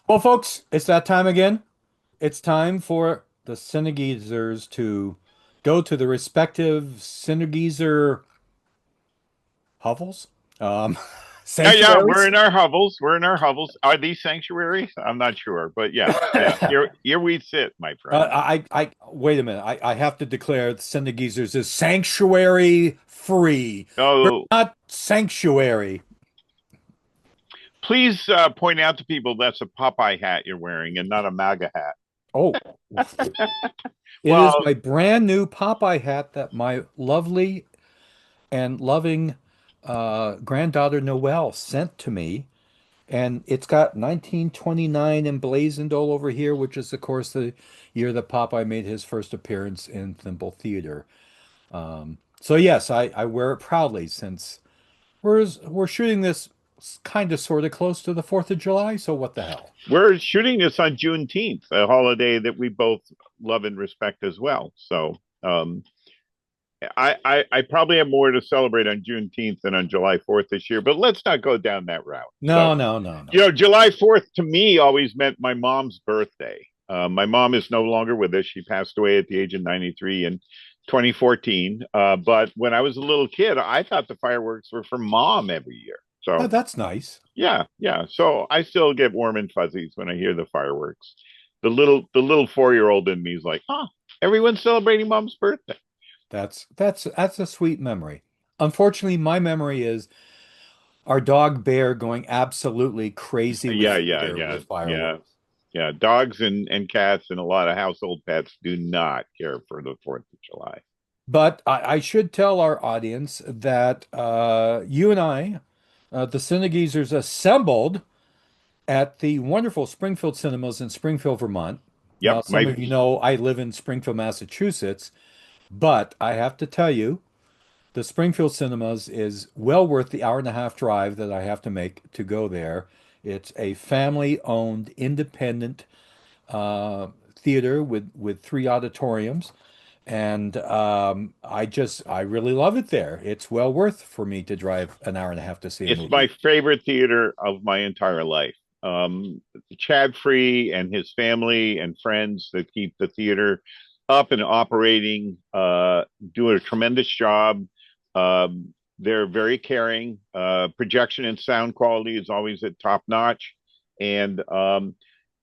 Well, folks, it's that time again. It's time for the Cine-Geezers to go to the respective Cine-Geezer hovels, um, Yeah, yeah, we're sanctuaries. in our hovels. We're in our hovels. Are these sanctuaries? I'm not sure, but yeah, yeah. Here we sit, my friend. Wait a minute. I have to declare the Cine-Geezers is sanctuary free. We're Oh, not sanctuary. please point out to people that's a Popeye hat you're wearing and not a MAGA hat. Oh, it is Well, my brand new Popeye hat that my lovely and loving granddaughter Noelle sent to me. And it's got 1929 emblazoned all over here, which is, of course, the year that Popeye made his first appearance in Thimble Theater. So yes, I wear it proudly since we're shooting this kind of sort of close to the 4th of July, so what the hell? we're shooting this on Juneteenth, a holiday that we both love and respect as well. So I probably have more to celebrate on Juneteenth than on July 4th this year, but let's not go down that route. No, no, no, no. July 4th to me always meant my mom's birthday. My mom is no longer with us. She passed away at the age of 93 in 2014. But when I was a little kid, I thought the fireworks were for mom every year. Oh, So, that's nice. yeah, yeah. So I still get warm and fuzzies when I hear the fireworks. The little 4-year old in me is like, oh, everyone's celebrating mom's birthday. That's a sweet memory. Unfortunately, my memory is our dog Bear going absolutely crazy with Yeah, yeah, fear yeah, with yeah. fireworks. Yeah, dogs and cats and a lot of household pets do not care for the 4th of July. But I should tell our audience that you and I, the Cine-Geezers, assembled at the wonderful Springfield Cinemas in Springfield, Vermont. Now, Yep, some my of you know I live in Springfield, Massachusetts, but I have to tell you, the Springfield Cinemas is well worth the hour and a half drive that I have to make to go there. It's a family-owned, independent theater with three auditoriums. And I really love it there. It's well worth for me to drive an hour and a half to see a it's my movie. favorite theater of my entire life. Chad Free and his family and friends that keep the theater up and operating do a tremendous job. They're very caring. Projection and sound quality is always at top notch, and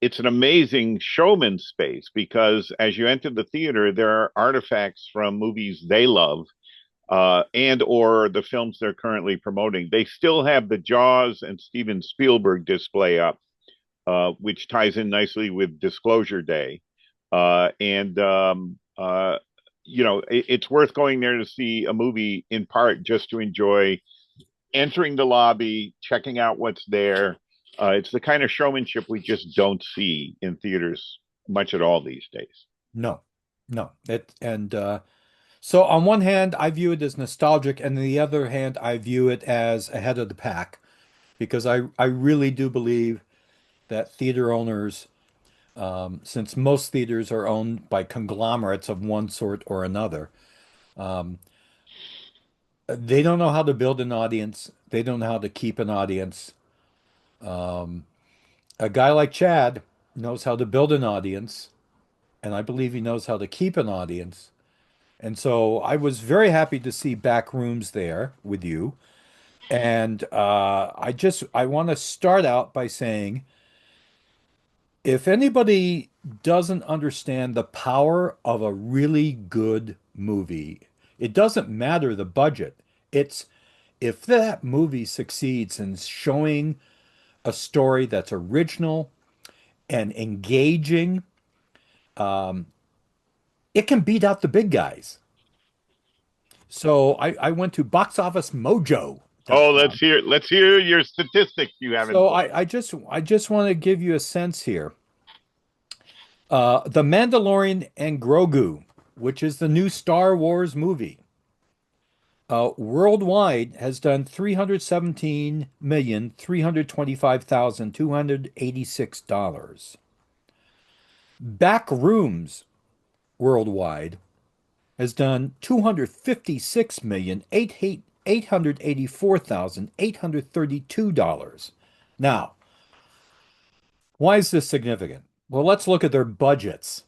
it's an amazing showman space because as you enter the theater, there are artifacts from movies they love and or the films they're currently promoting. They still have the Jaws and Steven Spielberg display up, which ties in nicely with Disclosure Day. And it's worth going there to see a movie in part just to enjoy entering the lobby, checking out what's there. It's the kind of showmanship we just don't see in theaters much at all these days. No, no. So on one hand, I view it as nostalgic, and on the other hand, I view it as ahead of the pack because I really do believe that theater owners, since most theaters are owned by conglomerates of one sort or another, um, they don't know how to build an audience. They don't know how to keep an audience. Um, a guy like Chad knows how to build an audience, and I believe he knows how to keep an audience. And so I was very happy to see Backrooms there with you. And I want to start out by saying, if anybody doesn't understand the power of a really good movie, it doesn't matter the budget. It's if that movie succeeds in showing a story that's original and engaging, um, it can beat out the big guys. So I went to Oh, boxofficemojo.com. let's hear your statistics you have in So place. I just want to give you a sense here. The Mandalorian and Grogu, which is the new Star Wars movie, worldwide has done 317,325,286 dollars. Backrooms worldwide has done 256,884,832 dollars. Now, Why is this significant? Well, let's look at their budgets.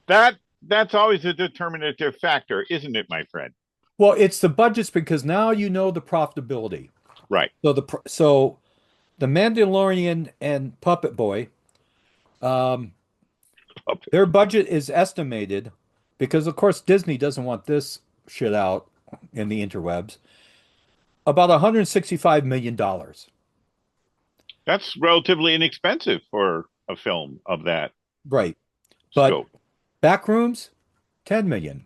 That's always a determinative factor, isn't it, my friend? Well, it's the budgets because now you know the profitability. Right. So the Mandalorian and Puppet Boy, um, their budget is estimated because of course Disney doesn't want this shit out in the interwebs, about $165 million. That's relatively inexpensive for a film of that Right. But scope. Backrooms, 10 million.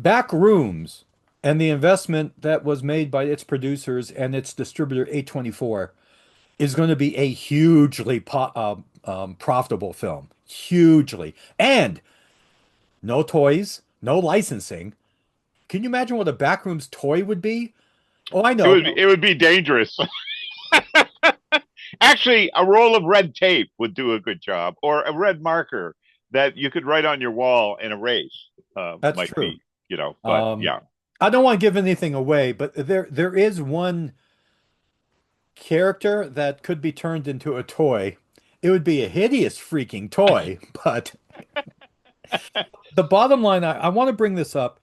Backrooms and the investment that was made by its producers and its distributor A24 is going to be a hugely profitable film. Hugely. And no toys, no licensing. Can you imagine what a Backrooms toy would be? Oh, I know. It would be dangerous. Actually, a roll of red tape would do a good job, or a red marker that you could write on your wall and erase. That's Might true. be, you know. But Um, yeah, I don't want to give anything away, but there is one character that could be turned into a toy. It would be a hideous freaking toy, but the bottom line, I want to bring this up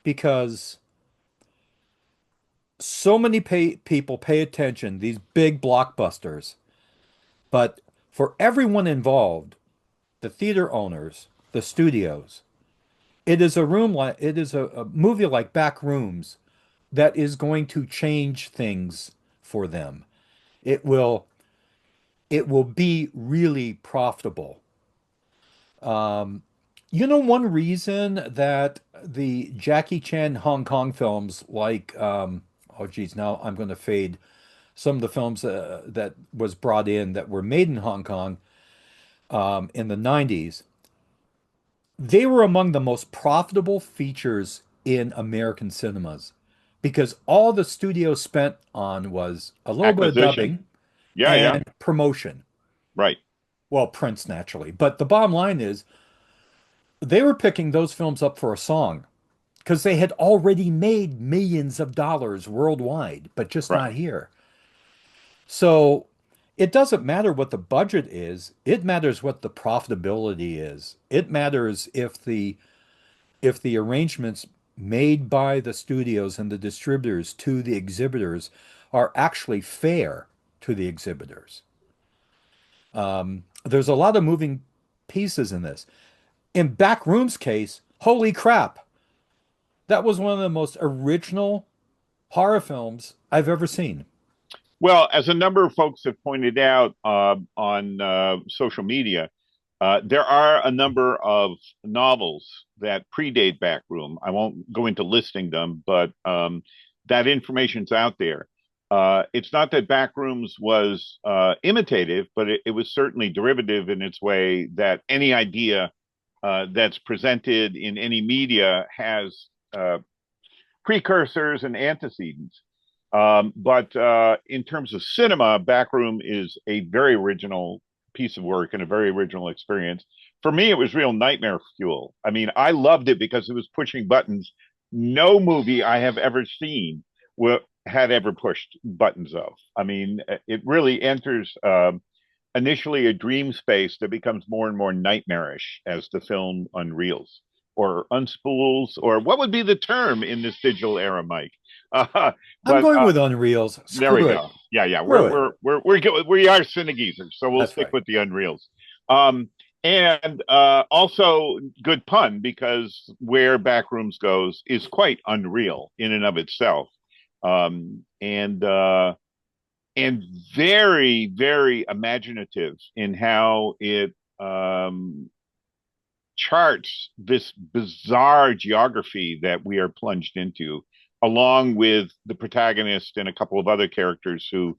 because so many people pay attention, these big blockbusters, but for everyone involved, the theater owners, the studios, it is a movie like Backrooms that is going to change things for them. It will it will be really profitable. Um, one reason that the Jackie Chan Hong Kong films, like, oh geez, now I'm going to fade some of the films that was brought in that were made in Hong Kong in the 90s, they were among the most profitable features in American cinemas because all the studio spent on was a little bit of acquisition. dubbing Yeah, yeah, and promotion. right. Well, prints naturally. But the bottom line is they were picking those films up for a song because they had already made millions of dollars worldwide, but just Right. not here. So it doesn't matter what the budget is, it matters what the profitability is. It matters if the arrangements made by the studios and the distributors to the exhibitors are actually fair to the exhibitors. There's a lot of moving pieces in this. In Backroom's case, holy crap, that was one of the most original horror films I've ever seen. Well, as a number of folks have pointed out on social media, there are a number of novels that predate Backroom. I won't go into listing them, but that information's out there. It's not that Backrooms was imitative, but it was certainly derivative in its way that any idea that's presented in any media has precursors and antecedents. But in terms of cinema, Backroom is a very original piece of work and a very original experience. For me, it was real nightmare fuel. I mean, I loved it because it was pushing buttons no movie I have ever seen had ever pushed buttons of. I mean, it really enters initially a dream space that becomes more and more nightmarish as the film unreels or unspools, or what would be the term in this digital era, Mike? Uh, I'm but going with Unreals. there we Screw it. go. Yeah, yeah. Screw it. We are Cine-Geezers, so we'll That's stick right. with the Unreals. Um, and also good pun because where Backrooms goes is quite unreal in and of itself, um, and uh, and very very imaginative in how it charts this bizarre geography that we are plunged into, along with the protagonist and a couple of other characters who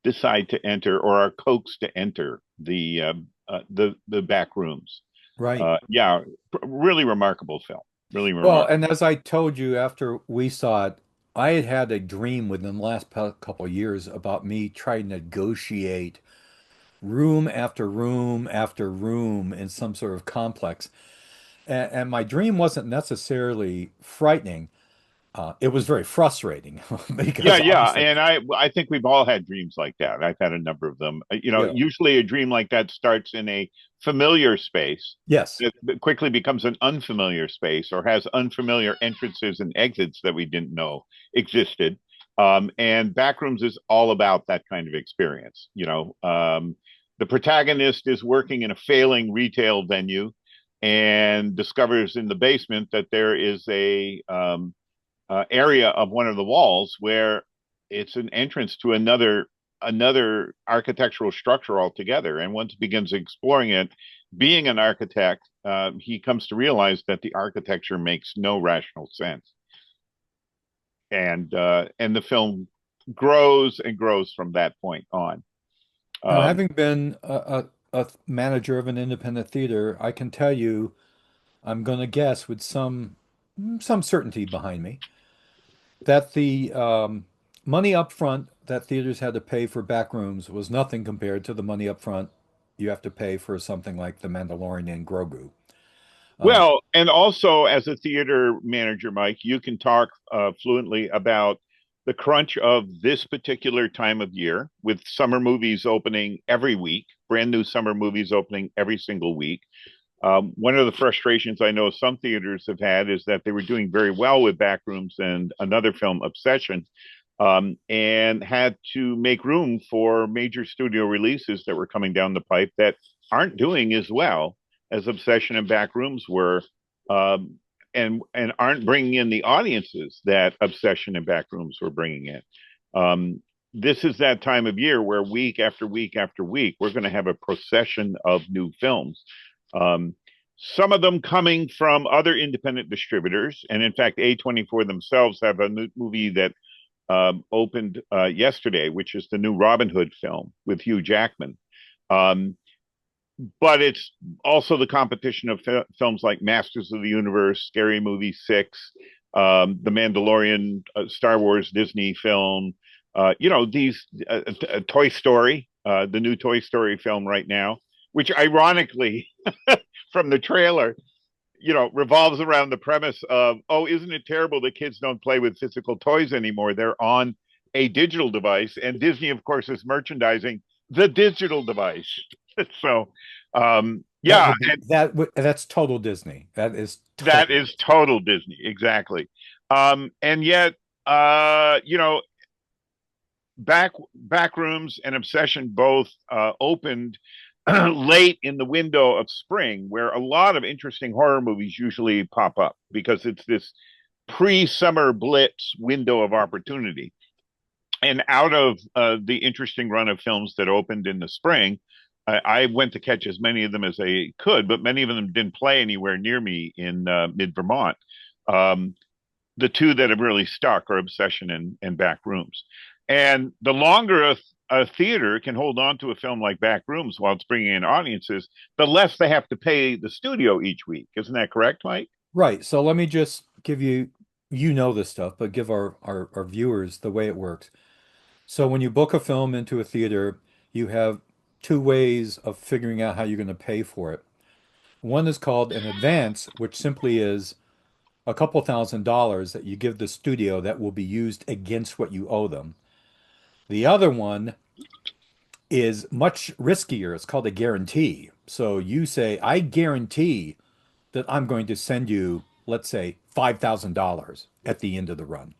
decide to enter or are coaxed to enter the back rooms. Right. Yeah, really remarkable film. Really Well, remarkable. and as I told you after we saw it, I had had a dream within the last couple of years about me trying to negotiate room after room after room in some sort of complex. And my dream wasn't necessarily frightening. It was very frustrating Yeah, because yeah, obviously, and I think we've all had dreams like that. I've had a number of them. you know, Usually a dream like that starts in a familiar space yes. that quickly becomes an unfamiliar space or has unfamiliar entrances and exits that we didn't know existed. And Backrooms is all about that kind of experience. The protagonist is working in a failing retail venue and discovers in the basement that there is a area of one of the walls where it's an entrance to another architectural structure altogether. And once he begins exploring it, being an architect, he comes to realize that the architecture makes no rational sense, and the film grows and grows from that point on. Now, Um, having been a manager of an independent theater, I can tell you, I'm going to guess with some certainty behind me that the money up front that theaters had to pay for back rooms was nothing compared to the money up front you have to pay for something like The Mandalorian and Grogu. Uh, Well, and also as a theater manager, Mike, you can talk fluently about the crunch of this particular time of year with summer movies opening every week, brand new summer movies opening every single week. One of the frustrations I know some theaters have had is that they were doing very well with Backrooms and another film, Obsession, and had to make room for major studio releases that were coming down the pipe that aren't doing as well as Obsession and Backrooms were, um, and aren't bringing in the audiences that Obsession and Backrooms were bringing in. This is that time of year where week after week after week we're going to have a procession of new films. Um, some of them coming from other independent distributors, and in fact, A24 themselves have a new movie that opened yesterday, which is the new Robin Hood film with Hugh Jackman. Um, but it's also the competition of films like Masters of the Universe, Scary Movie 6, The Mandalorian, Star Wars Disney film. These Toy Story, the new Toy Story film right now, which ironically, from the trailer, revolves around the premise of, oh, isn't it terrible that kids don't play with physical toys anymore? They're on a digital device. And Disney, of course, is merchandising the digital device. So, that yeah, would be and that's total Disney. That is that total is Disney. total Disney, exactly. And yet, Backrooms and Obsession both opened late in the window of spring, where a lot of interesting horror movies usually pop up because it's this pre-summer blitz window of opportunity. And out of the interesting run of films that opened in the spring, I went to catch as many of them as I could, but many of them didn't play anywhere near me in mid Vermont. Um, the two that have really stuck are Obsession and Backrooms. And the longer a theater can hold on to a film like Backrooms while it's bringing in audiences, the less they have to pay the studio each week. Isn't that correct, Mike? Right. So let me just give you, you know this stuff, but give our viewers the way it works. So when you book a film into a theater, you have two ways of figuring out how you're going to pay for it. One is called an advance, which simply is a couple $1,000s that you give the studio that will be used against what you owe them. The other one is much riskier. It's called a guarantee. So you say, I guarantee that I'm going to send you, let's say, $5,000 at the end of the run.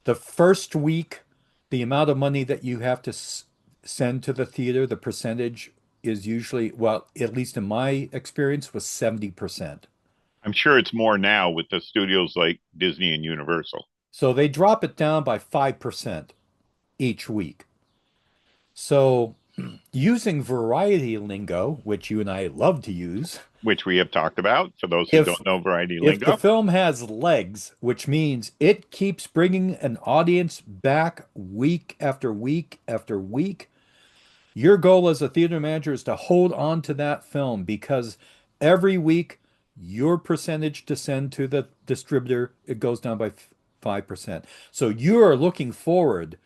The first week, the amount of money that you have to send to the theater, the percentage is usually, well, at least in my experience, was 70%. I'm sure it's more now with the studios like Disney and Universal, So they drop it down by 5% each week. So using variety lingo, which you and I love to use, which we have talked about for those who if don't know variety if the lingo. film has legs, which means it keeps bringing an audience back week after week after week, your goal as a theater manager is to hold on to that film because every week your percentage to send to the distributor, it goes down by 5%. So you are looking forward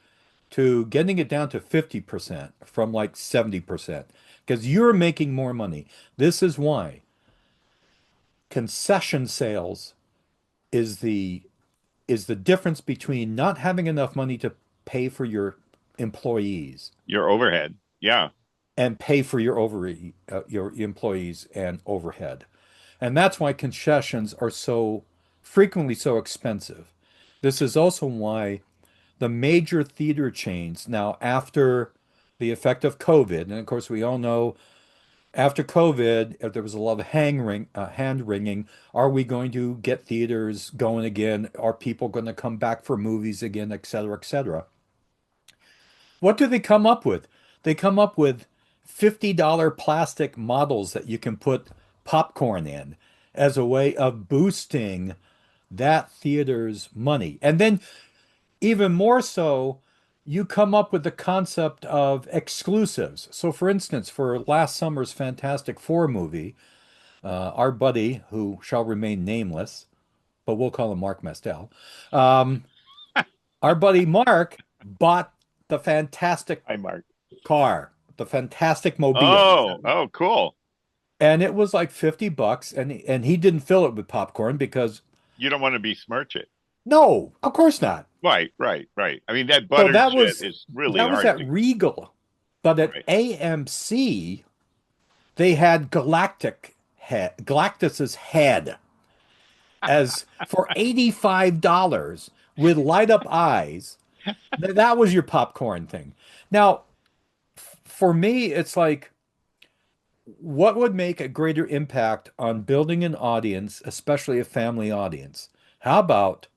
to getting it down to 50% from like 70% because you're making more money. This is why concession sales is the difference between not having enough money to pay for your employees Your overhead. Yeah. and pay for your employees and overhead. And that's why concessions are so frequently so expensive. This is also why the major theater chains now, after the effect of COVID, and of course we all know after COVID, there was a lot of hand wringing. Are we going to get theaters going again? Are people going to come back for movies again, et cetera, et cetera? What do they come up with? They come up with $50 plastic models that you can put popcorn in as a way of boosting that theater's money. And then even more so, you come up with the concept of exclusives. So, for instance, for last summer's Fantastic Four movie, our buddy, who shall remain nameless, but we'll call him Mark Mestel, um, our buddy Mark bought the fantastic Hi, Mark. car, the fantastic mobile. Oh, cool. And it was like $50, and he didn't fill it with popcorn because You don't want to besmirch it. no, of course not. Right. I mean, that So butter shit is really that was hard at to. Regal, but at Right. AMC they had Galactus's head as for $85 with light up eyes. That was your popcorn thing. Now, for me, it's like, what would make a greater impact on building an audience, especially a family audience? How about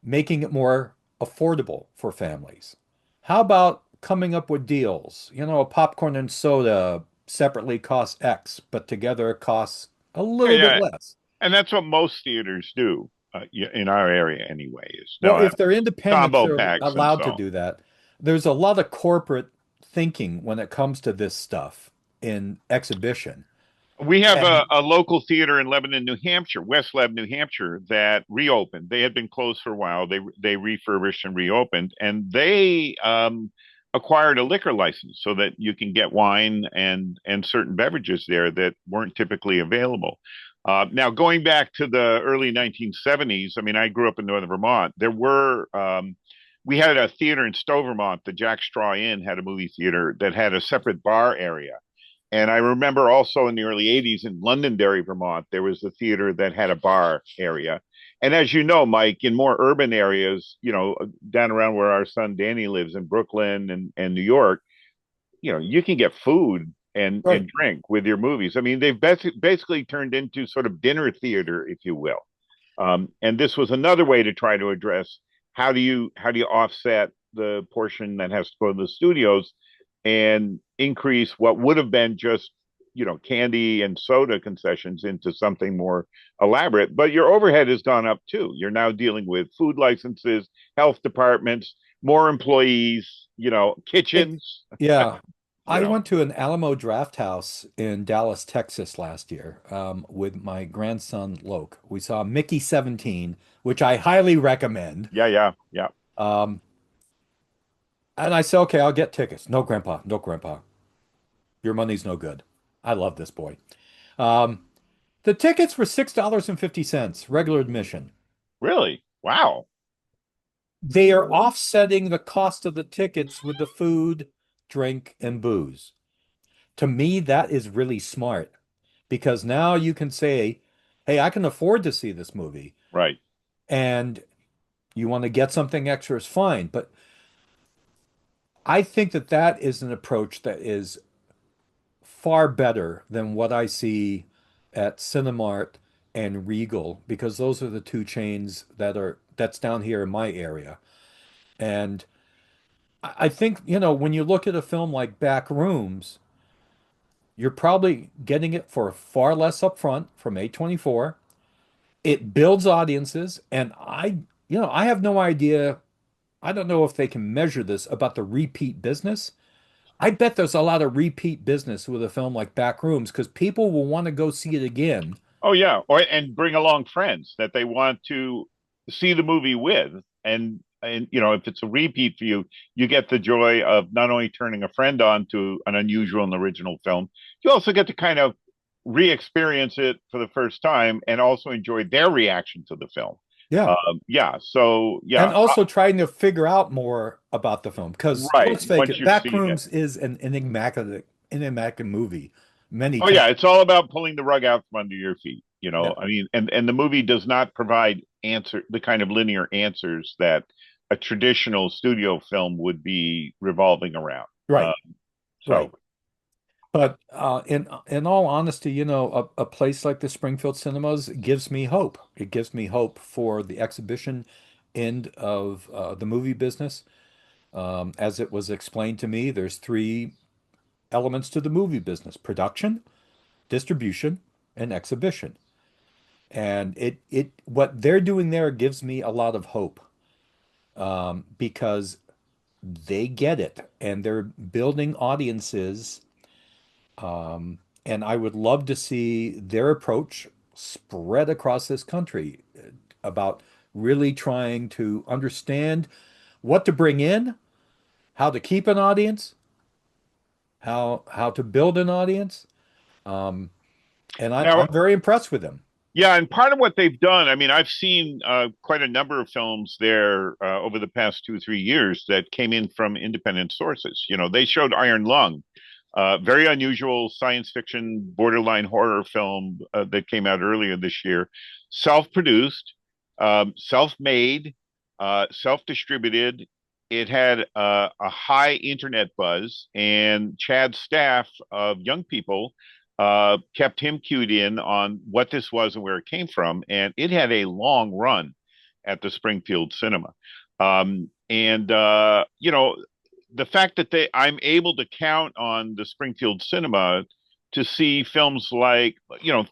making it more affordable for families? How about coming up with deals? You know, a popcorn and soda separately costs X, but together it costs a Oh, little bit yeah. less. And that's what most theaters do in our area anyway, is Well, now have if they're independents, combo they're packs and allowed so to on. do that. There's a lot of corporate thinking when it comes to this stuff in exhibition. We have And a local theater in Lebanon, New Hampshire, West Lebanon, New Hampshire, that reopened. They had been closed for a while. They refurbished and reopened, and they acquired a liquor license so that you can get wine and certain beverages there that weren't typically available. Now, going back to the early 1970s, I mean, I grew up in northern Vermont. We had a theater in Stowe, Vermont. The Jack Straw Inn had a movie theater that had a separate bar area. And I remember also in the early 80s in Londonderry, Vermont, there was a theater that had a bar area. And as you know, Mike, in more urban areas, down around where our son Danny lives in Brooklyn and New York, you can get food right, and drink with your movies. I mean, they've basically turned into sort of dinner theater, if you will. And this was another way to try to address how do you offset the portion that has to go to the studios and increase what would have been just candy and soda concessions into something more elaborate. But your overhead has gone up too. You're now dealing with food licenses, health departments, more employees, it, kitchens, yeah. you I know. went to an Alamo Draft House in Dallas, Texas last year with my grandson Loke. We saw Mickey 17, which I highly recommend. Yeah. Um, and I said, okay, I'll get tickets. No, Grandpa, no, Grandpa. Your money's no good. I love this boy. Um, the tickets were $6.50, regular admission. Really? Wow. They are offsetting the cost of the tickets with the food, drink, and booze. To me, that is really smart because now you can say, hey, I can afford to see this movie. Right. And you want to get something extra is fine. But I think that that is an approach that is far better than what I see at Cinemark and Regal because those are the two chains that's down here in my area. And I think, when you look at a film like Backrooms, you're probably getting it for far less upfront from A24. It builds audiences, and I have no idea. I don't know if they can measure this about the repeat business. I bet there's a lot of repeat business with a film like Backrooms because people will want to go see it again. Oh yeah, or and bring along friends that they want to see the movie with, and if it's a repeat for you, you get the joy of not only turning a friend on to an unusual and original film, you also get to kind of re-experience it for the first time and also enjoy their reaction to the film. Yeah. Yeah, so And yeah, also trying to figure out more about the film because right. let's face Once it, you've seen it. Backrooms is an enigmatic movie many Oh times. yeah, it's all about pulling the rug out from under your feet. Yeah. I mean, and the movie does not provide the kind of linear answers that a traditional studio film would be revolving around. Right. So Right. But in all honesty, a place like the Springfield Cinemas gives me hope. It gives me hope for the exhibition end of the movie business. As it was explained to me, there's three elements to the movie business: production, distribution, and exhibition. And what they're doing there gives me a lot of hope, because they get it and they're building audiences. And I would love to see their approach spread across this country, about really trying to understand what to bring in, how to keep an audience, how to build an audience. And now, I'm very impressed with them. yeah, and part of what they've done, I mean, I've seen quite a number of films there over the past 2, 3 years that came in from independent sources. They showed Iron Lung, very unusual science fiction, borderline horror film that came out earlier this year, self-produced, self-made, self-distributed. It had a high internet buzz, and Chad's staff of young people kept him cued in on what this was and where it came from. And it had a long run at the Springfield Cinema. The fact that I'm able to count on the Springfield Cinema to see films like,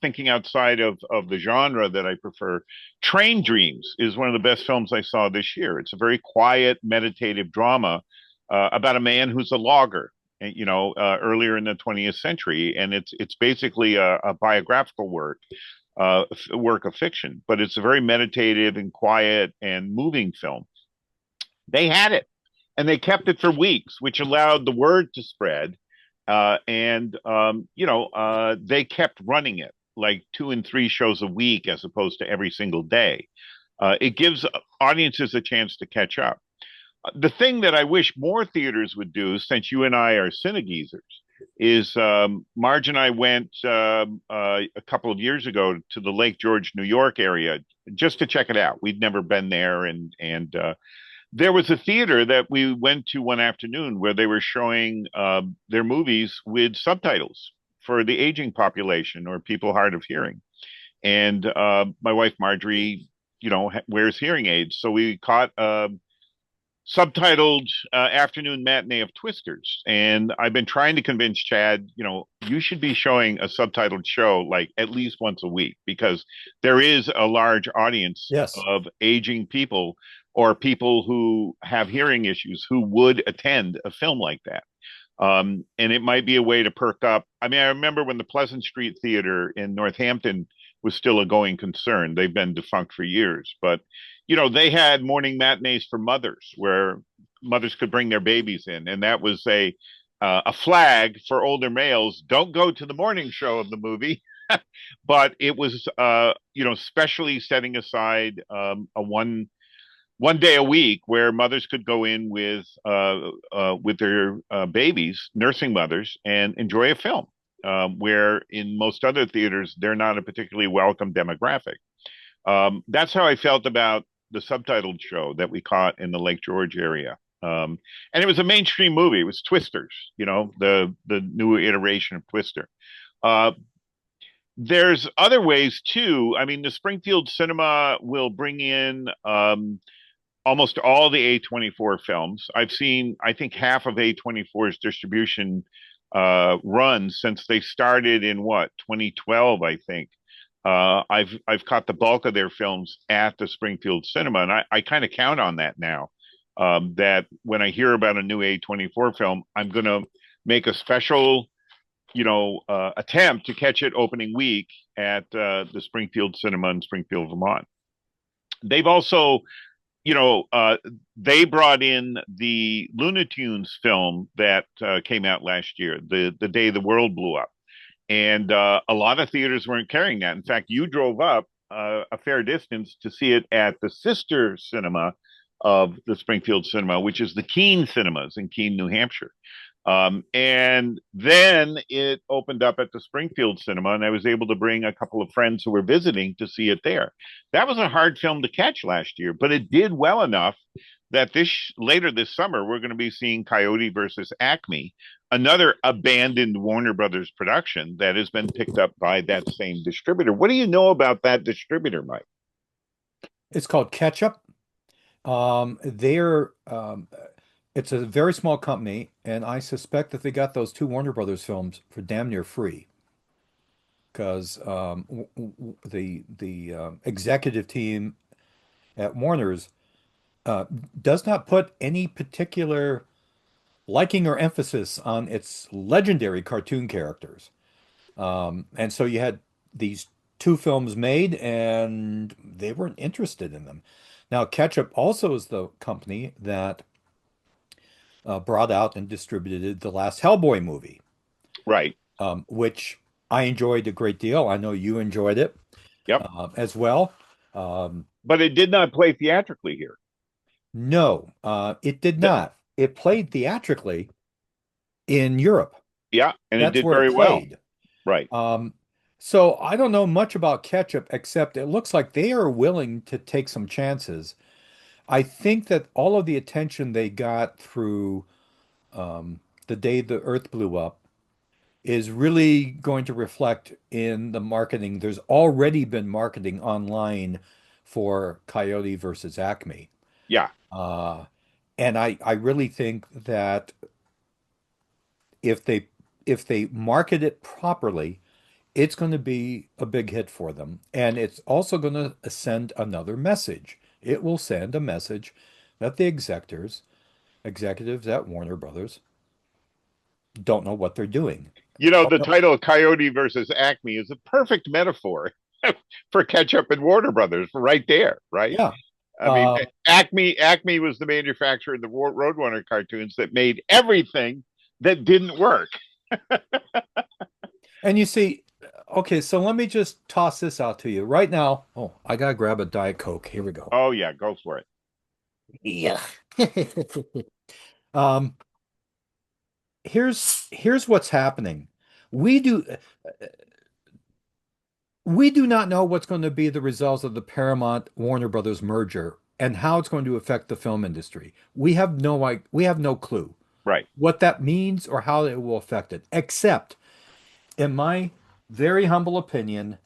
thinking outside of the genre that I prefer. Train Dreams is one of the best films I saw this year. It's a very quiet, meditative drama about a man who's a logger, earlier in the 20th century, and it's basically a biographical work of fiction, but it's a very meditative and quiet and moving film. They had it, and they kept it for weeks, which allowed the word to spread. They kept running it like 2 and 3 shows a week as opposed to every single day. It gives audiences a chance to catch up. The thing that I wish more theaters would do, since you and I are Cine-Geezers, is Marge and I went a couple of years ago to the Lake George, New York area just to check it out. We'd never been there, and there was a theater that we went to one afternoon where they were showing their movies with subtitles for the aging population or people hard of hearing. And my wife Marjorie, wears hearing aids, so we caught subtitled afternoon matinee of Twisters. And I've been trying to convince Chad, you should be showing a subtitled show like at least once a week, because there is a large audience Yes. of aging people or people who have hearing issues who would attend a film like that. And it might be a way to perk up. I mean, I remember when the Pleasant Street Theater in Northampton was still a going concern. They've been defunct for years, but they had morning matinees for mothers where mothers could bring their babies in, and that was a flag for older males. Don't go to the morning show of the movie. But it was specially setting aside a one day a week where mothers could go in with their babies, nursing mothers, and enjoy a film. Where in most other theaters, they're not a particularly welcome demographic. That's how I felt about the subtitled show that we caught in the Lake George area. And it was a mainstream movie. It was Twisters, the new iteration of Twister. Uh, there's other ways too. I mean, the Springfield Cinema will bring in almost all the A24 films. I've seen, I think, half of A24's distribution run since they started in 2012, I think. I've caught the bulk of their films at the Springfield Cinema, and I kind of count on that now. That when I hear about a new A24 film, I'm going to make a special, attempt to catch it opening week at the Springfield Cinema in Springfield, Vermont. They've also, they brought in the Looney Tunes film that came out last year, the day the world blew up. and a lot of theaters weren't carrying that. In fact, you drove up a fair distance to see it at the sister cinema of the Springfield Cinema, which is the Keene Cinemas in Keene, New Hampshire. And then it opened up at the Springfield Cinema, and I was able to bring a couple of friends who were visiting to see it there. That was a hard film to catch last year, but it did well enough that this later this summer we're going to be seeing Coyote versus Acme, another abandoned Warner Brothers production that has been picked up by that same distributor. What do you know about that distributor, Mike? It's called Ketchup. They're it's a very small company, and I suspect that they got those two Warner Brothers films for damn near free because the executive team at Warner's uh, does not put any particular liking or emphasis on its legendary cartoon characters. And so you had these two films made, and they weren't interested in them. Now, Ketchup also is the company that brought out and distributed the last Hellboy movie, Right. which I enjoyed a great deal. I know you enjoyed it Yep. as well. Um, But it did not play theatrically here. no, it did Th- not. It played theatrically in Europe. yeah, and it That's did where it very well. played. Right. Um, so I don't know much about Ketchup, except it looks like they are willing to take some chances. I think that all of the attention they got through the day the Earth blew up is really going to reflect in the marketing. There's already been marketing online for Coyote versus Acme. Yeah. Uh, and I really think that if they if they market it properly, it's going to be a big hit for them. And it's also going to send another message. It will send a message that the executives at Warner Brothers don't know what they're doing. You know, Oh, the no. title Coyote versus Acme is a perfect metaphor for Ketchup and Warner Brothers right there, right? Yeah. I mean, Um, Acme was the manufacturer of the Roadrunner cartoons that made everything that didn't work. and you see, okay, so let me just toss this out to you right now. Oh, I gotta grab a Diet Coke. Here we go. Oh yeah, go for it. Yeah. Um, here's what's happening. We do we do not know what's going to be the results of the Paramount Warner Brothers merger and how it's going to affect the film industry. We have no clue Right. what that means or how it will affect it, except in my very humble opinion,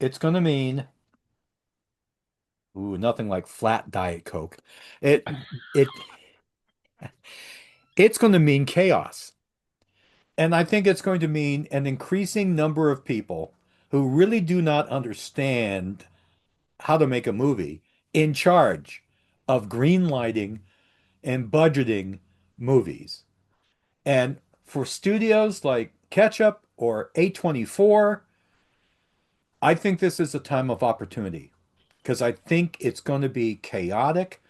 it's going to mean ooh, nothing like flat Diet Coke. It it it's going to mean chaos. And I think it's going to mean an increasing number of people who really do not understand how to make a movie in charge of green lighting and budgeting movies. And for studios like Ketchup or A24, I think this is a time of opportunity because I think it's going to be chaotic.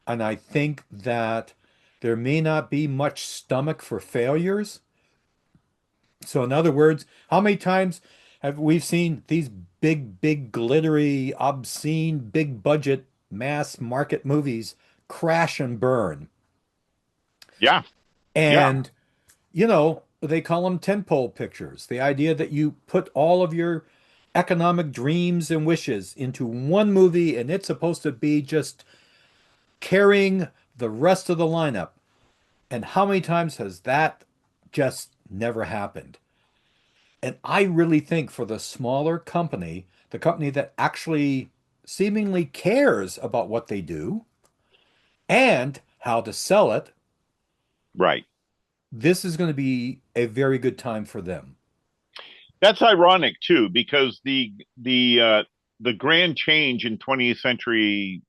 And I think that there may not be much stomach for failures. So, in other words, how many times have we seen these big, glittery, obscene, big budget, mass market movies crash and burn? Yeah. Yeah. And, they call them tentpole pictures. The idea that you put all of your economic dreams and wishes into one movie and it's supposed to be just carrying the rest of the lineup. And how many times has that just never happened? And I really think for the smaller company, the company that actually seemingly cares about what they do and how to sell it, Right. this is going to be a very good time for them. That's ironic too, because the grand change in 20th century,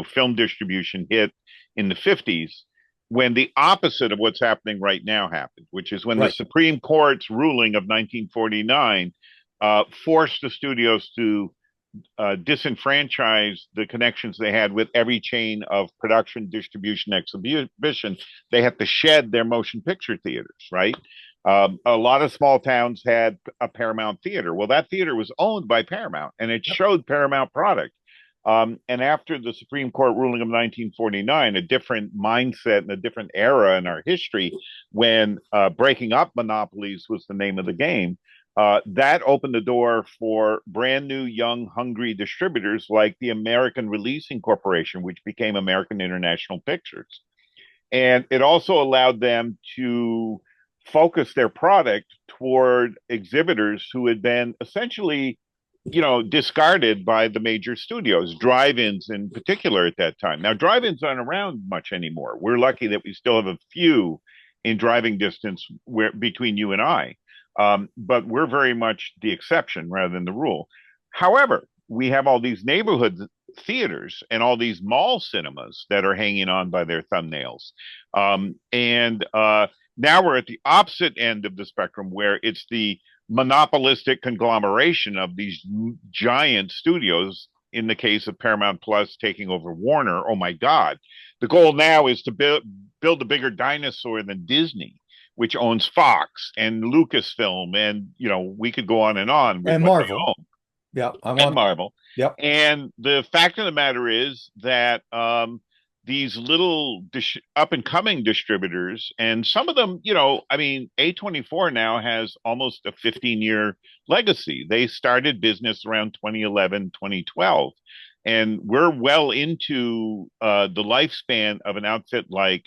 film distribution hit in the 50s when the opposite of what's happening right now happened, which is when the Right. Supreme Court's ruling of 1949 forced the studios to disenfranchise the connections they had with every chain of production, distribution, exhibition. They had to shed their motion picture theaters, right? A lot of small towns had a Paramount theater. Well, that theater was owned by Paramount, and it Yep. showed Paramount product. And after the Supreme Court ruling of 1949, a different mindset and a different era in our history, when breaking up monopolies was the name of the game, that opened the door for brand new, young, hungry distributors like the American Releasing Corporation, which became American International Pictures. And it also allowed them to focus their product toward exhibitors who had been essentially, discarded by the major studios, drive-ins in particular at that time. Now, drive-ins aren't around much anymore. We're lucky that we still have a few in driving distance between you and I. But we're very much the exception rather than the rule. However, we have all these neighborhood theaters and all these mall cinemas that are hanging on by their thumbnails. And now we're at the opposite end of the spectrum where it's the monopolistic conglomeration of these giant studios. In the case of Paramount Plus taking over Warner, oh my God, the goal now is to build a bigger dinosaur than Disney, which owns Fox and Lucasfilm, and we could go on with And what they Marvel. own, Yeah, I and want. Marvel. Yep. And the fact of the matter is that these little up and coming distributors, and some of them, I mean, A24 now has almost a 15-year legacy. They started business around 2011, 2012. And we're well into the lifespan of an outfit like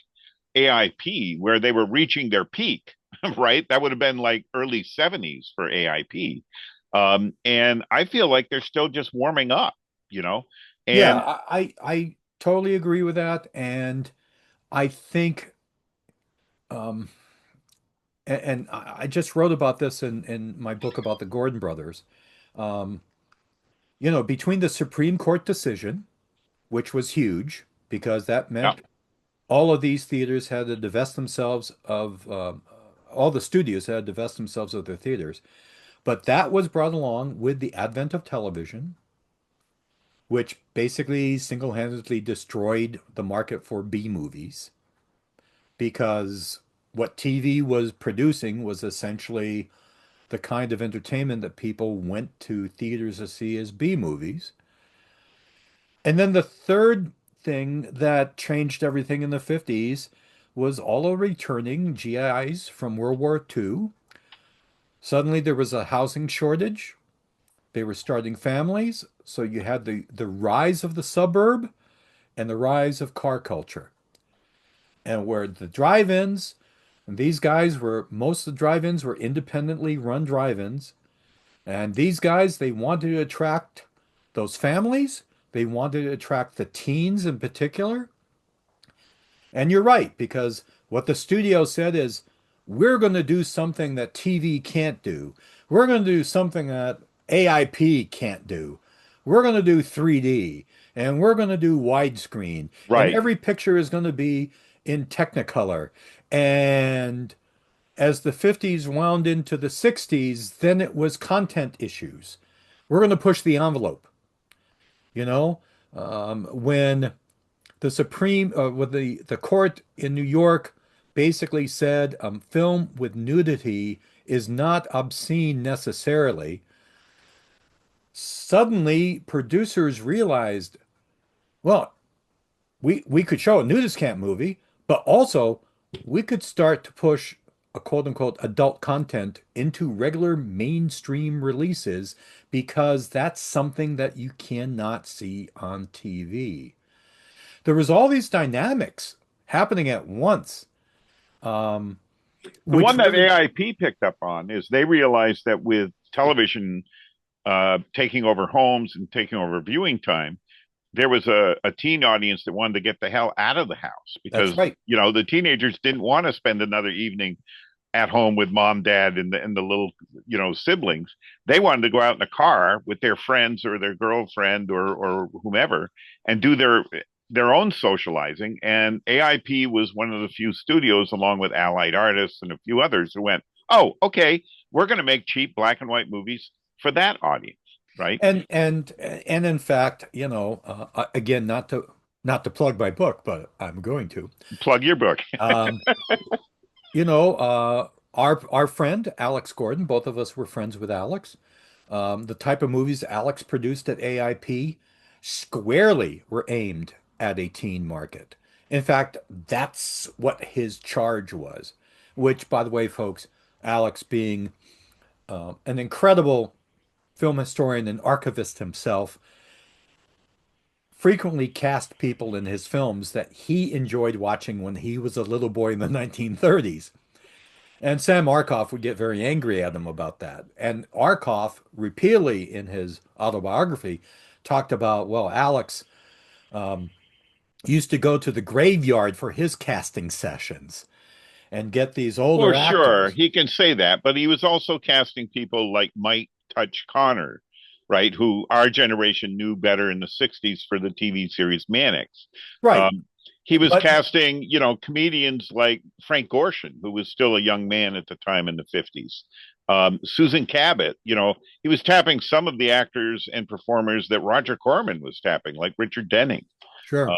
AIP, where they were reaching their peak, right? That would have been like early 70s for AIP. And I feel like they're still just warming up, you know? Yeah, And I totally agree with that, and I think um and I just wrote about this in my book about the Gordon brothers. Um, between the Supreme Court decision, which was huge because that yeah, meant all of these theaters had to divest themselves of all the studios had to divest themselves of their theaters. But that was brought along with the advent of television, which basically single-handedly destroyed the market for B movies because what TV was producing was essentially the kind of entertainment that people went to theaters to see as B movies. And then the third thing that changed everything in the 50s was all the returning GIs from World War II. Suddenly there was a housing shortage. They were starting families. So you had the rise of the suburb and the rise of car culture. And where the drive-ins, and these guys were, most of the drive-ins were independently run drive-ins. And these guys, they wanted to attract those families. They wanted to attract the teens in particular. And you're right, because what the studio said is, we're going to do something that TV can't do. We're going to do something that AIP can't do. We're going to do 3D and we're going to do widescreen. And right. every picture is going to be in Technicolor. And as the 50s wound into the 60s, then it was content issues. We're going to push the envelope, you know? When with the court in New York basically said film with nudity is not obscene necessarily. Suddenly, producers realized, well, we could show a nudist camp movie, but also we could start to push a quote unquote adult content into regular mainstream releases because that's something that you cannot see on TV. There was all these dynamics happening at once, um, The which one that really, AIP picked up on is they realized that with television taking over homes and taking over viewing time, there was a teen audience that wanted to get the hell out of the house that's because, right. the teenagers didn't want to spend another evening at home with mom, dad, and the little, siblings. They wanted to go out in a car with their friends or their girlfriend or whomever and do their own socializing. And AIP was one of the few studios, along with Allied Artists and a few others, who went, "Oh, okay, we're going to make cheap black and white movies for that audience." Right? And in fact, again, not to plug my book, but I'm going to. Plug your book. Um, you know, uh, Our friend Alex Gordon, both of us were friends with Alex. The type of movies Alex produced at AIP squarely were aimed at a teen market. In fact, that's what his charge was, which, by the way, folks, Alex being an incredible film historian and archivist himself, frequently cast people in his films that he enjoyed watching when he was a little boy in the 1930s. And Sam Arkoff would get very angry at him about that. And Arkoff repeatedly in his autobiography talked about, well, Alex used to go to the graveyard for his casting sessions and get these Well, older sure, actors. he can say that, but he was also casting people like Mike Touch Connor, right? Who our generation knew better in the 60s for the TV series Mannix. Right. Um, he was But casting, comedians like Frank Gorshin, who was still a young man at the time in the 50s. Susan Cabot, he was tapping some of the actors and performers that Roger Corman was tapping, like Richard Denning, sure.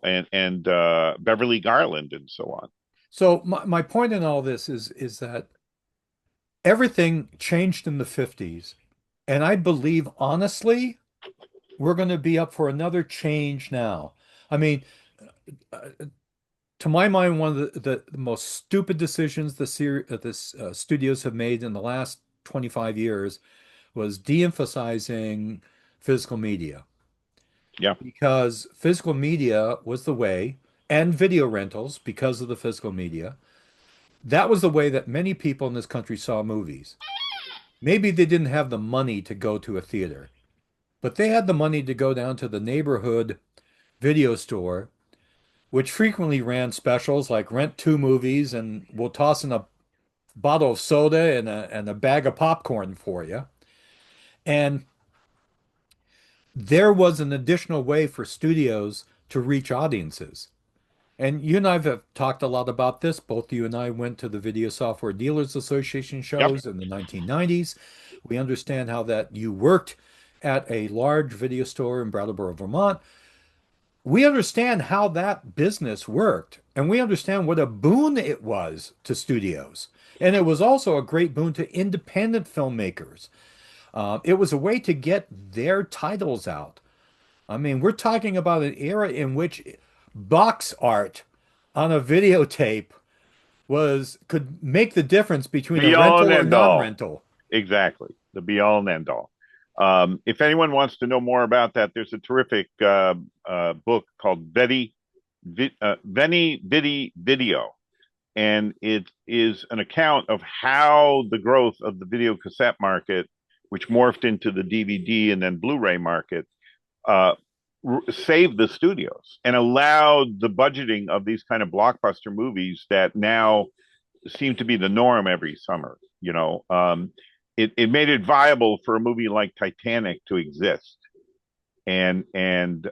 and Beverly Garland and so on. So my point in all this is that everything changed in the 50s. And I believe honestly, we're going to be up for another change now. I mean, uh, to my mind, one of the most stupid decisions the studios have made in the last 25 years was de-emphasizing physical media Yeah. because physical media was the way, and video rentals because of the physical media. That was the way that many people in this country saw movies. Maybe they didn't have the money to go to a theater, but they had the money to go down to the neighborhood video store, which frequently ran specials like rent two movies and we'll toss in a bottle of soda and a bag of popcorn for you. And there was an additional way for studios to reach audiences. And you and I have talked a lot about this. Both you and I went to the Video Software Dealers Association Yep. shows in the 1990s. We understand how that you worked at a large video store in Brattleboro, Vermont. We understand how that business worked, and we understand what a boon it was to studios. And it was also a great boon to independent filmmakers. It was a way to get their titles out. I mean, we're talking about an era in which box art on a videotape was could make the difference between a Be all and rental or end all. non-rental. Exactly. The be all and end all. If anyone wants to know more about that, there's a terrific book called Veni Vidi Video. And it is an account of how the growth of the video cassette market, which morphed into the DVD and then Blu-ray market, uh, saved the studios and allowed the budgeting of these kind of blockbuster movies that now seem to be the norm every summer. It made it viable for a movie like Titanic to exist and and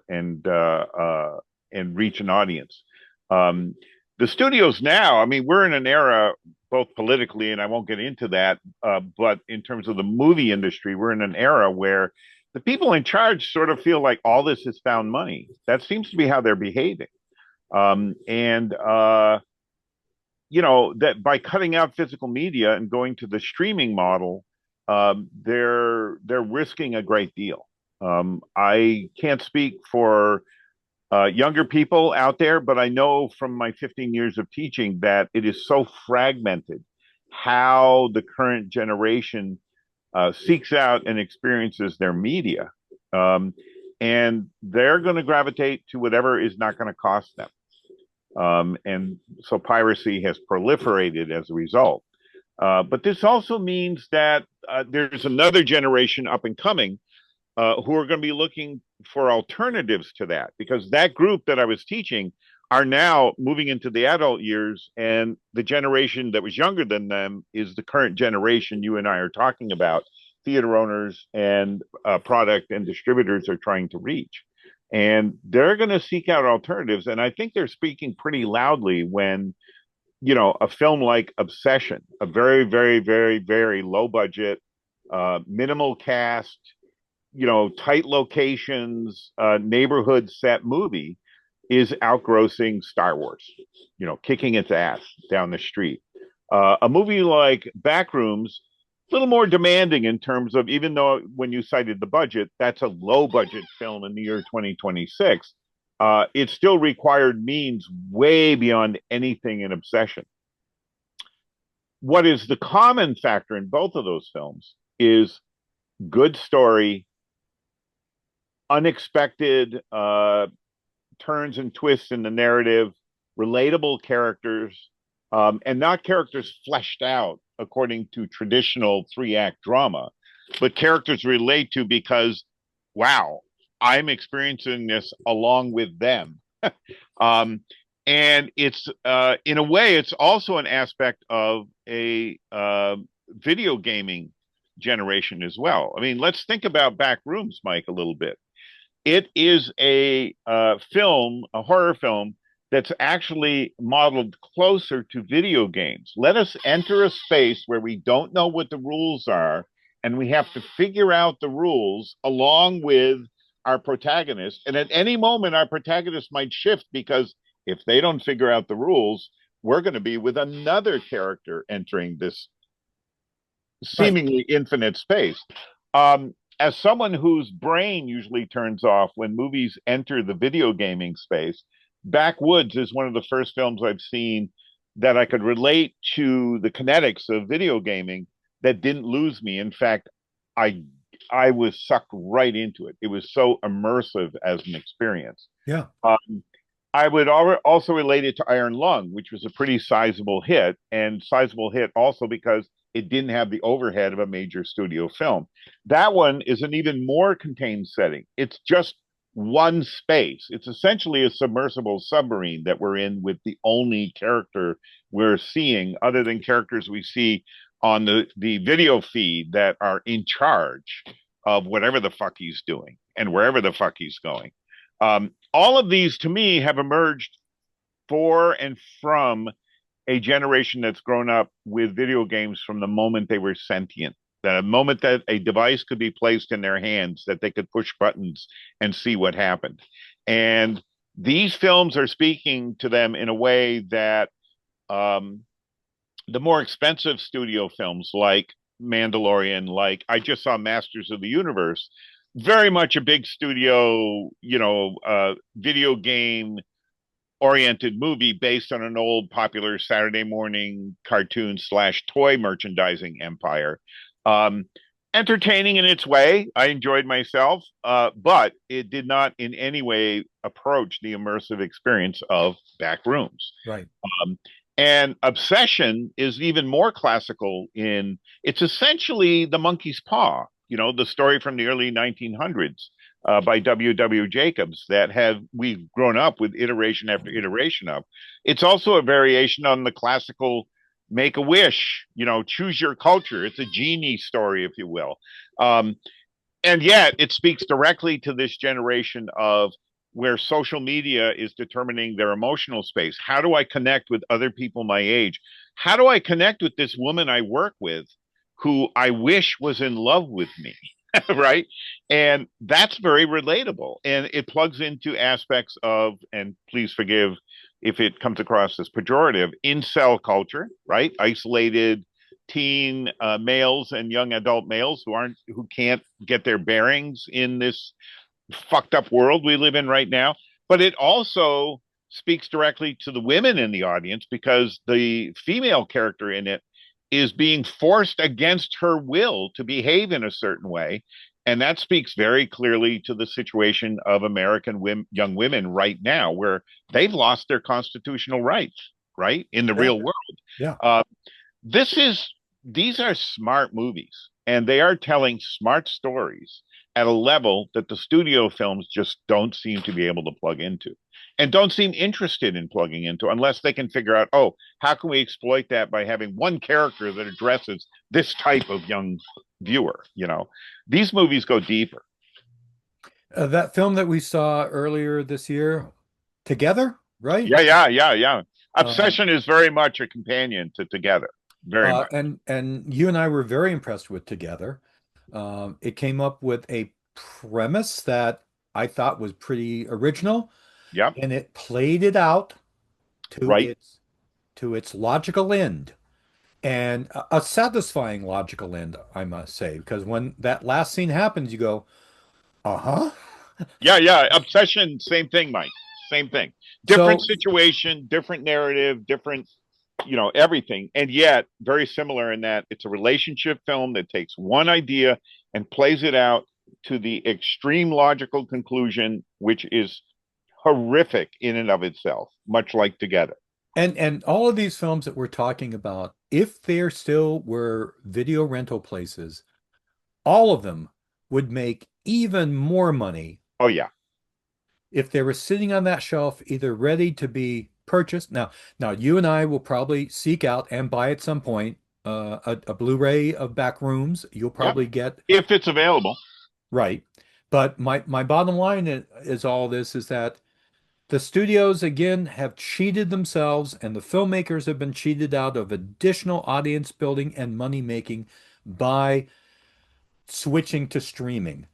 reach an audience. Um, the studios now, I mean, we're in an era both politically, and I won't get into that, but in terms of the movie industry, we're in an era where the people in charge sort of feel like all this is found money. That seems to be how they're behaving. And that by cutting out physical media and going to the streaming model, they're risking a great deal. I can't speak for younger people out there, but I know from my 15 years of teaching that it is so fragmented how the current generation seeks out and experiences their media. Um, and they're going to gravitate to whatever is not going to cost them. And so piracy has proliferated as a result. But this also means that there's another generation up and coming who are going to be looking for alternatives to that, because that group that I was teaching are now moving into the adult years, and the generation that was younger than them is the current generation you and I are talking about. Theater owners and product and distributors are trying to reach, and they're going to seek out alternatives. And I think they're speaking pretty loudly when a film like Obsession, a very, very, very, very low budget, minimal cast, tight locations, neighborhood set movie is outgrossing Star Wars, kicking its ass down the street. A movie like Backrooms, a little more demanding in terms of, even though when you cited the budget, that's a low budget film in the year 2026. It still required means way beyond anything in Obsession. What is the common factor in both of those films is good story, unexpected turns and twists in the narrative, relatable characters, and not characters fleshed out according to traditional three-act drama, but characters relate to because, wow, I'm experiencing this along with them. um, and it's in a way, it's also an aspect of a video gaming generation as well. I mean, let's think about Backrooms, Mike, a little bit. It is a film, a horror film that's actually modeled closer to video games. Let us enter a space where we don't know what the rules are, and we have to figure out the rules along with our protagonist. And at any moment, our protagonist might shift because if they don't figure out the rules, we're going to be with another character entering this Right. seemingly infinite space. As someone whose brain usually turns off when movies enter the video gaming space, Backwoods is one of the first films I've seen that I could relate to the kinetics of video gaming that didn't lose me. In fact, I I was sucked right into it. It was so immersive as an experience. Yeah. Um, I would also relate it to Iron Lung, which was a pretty sizable hit, and sizable hit also because it didn't have the overhead of a major studio film. That one is an even more contained setting. It's just one space. It's essentially a submersible submarine that we're in with the only character we're seeing, other than characters we see on the video feed that are in charge of whatever the fuck he's doing and wherever the fuck he's going. All of these to me have emerged for and from a generation that's grown up with video games from the moment they were sentient. The moment that a device could be placed in their hands, that they could push buttons and see what happened. And these films are speaking to them in a way that um, the more expensive studio films like Mandalorian, like I just saw Masters of the Universe, very much a big studio, video game oriented movie based on an old popular Saturday morning cartoon slash toy merchandising empire. Um, Entertaining in its way. I enjoyed myself, but it did not in any way approach the immersive experience of Backrooms. Right. Um, and Obsession is even more classical in it's essentially the monkey's paw, the story from the early 1900s by W. W. Jacobs that have we've grown up with iteration after iteration of. It's also a variation on the classical make a wish, choose your culture. It's a genie story, if you will. Um, and yet it speaks directly to this generation of where social media is determining their emotional space. How do I connect with other people my age? How do I connect with this woman I work with who I wish was in love with me? Right. And that's very relatable. And it plugs into aspects of, and please forgive if it comes across as pejorative, incel culture, right? Isolated teen males and young adult males who can't get their bearings in this fucked up world we live in right now. But it also speaks directly to the women in the audience because the female character in it is being forced against her will to behave in a certain way. And that speaks very clearly to the situation of American young women right now, where they've lost their constitutional rights, right, in the Yeah. real world. Yeah. Uh, this is these are smart movies, and they are telling smart stories at a level that the studio films just don't seem to be able to plug into and don't seem interested in plugging into unless they can figure out, oh, how can we exploit that by having one character that addresses this type of young viewer? These movies go deeper. That film that we saw earlier this year, Together, right? Yeah, yeah, yeah, yeah. Um, Obsession is very much a companion to Together, very much. and you and I were very impressed with Together. It came up with a premise that I thought was pretty original, Yep, and it played it out to right. its logical end. and a satisfying logical end, I must say, because when that last scene happens, you go, uh-huh. Yeah, yeah. Obsession, same thing, Mike. Same thing. Different So, situation, different narrative, different, everything. And yet, very similar in that it's a relationship film that takes one idea and plays it out to the extreme logical conclusion, which is horrific in and of itself, much like Together. and all of these films that we're talking about, if there still were video rental places, all of them would make even more money Oh, yeah. if they were sitting on that shelf, either ready to be purchased. Now you and I will probably seek out and buy at some point a Blu-ray of Backrooms. You'll Yep. probably get If it's available. right. But my bottom line is all this is that the studios again have cheated themselves and the filmmakers have been cheated out of additional audience building and money making by switching to streaming.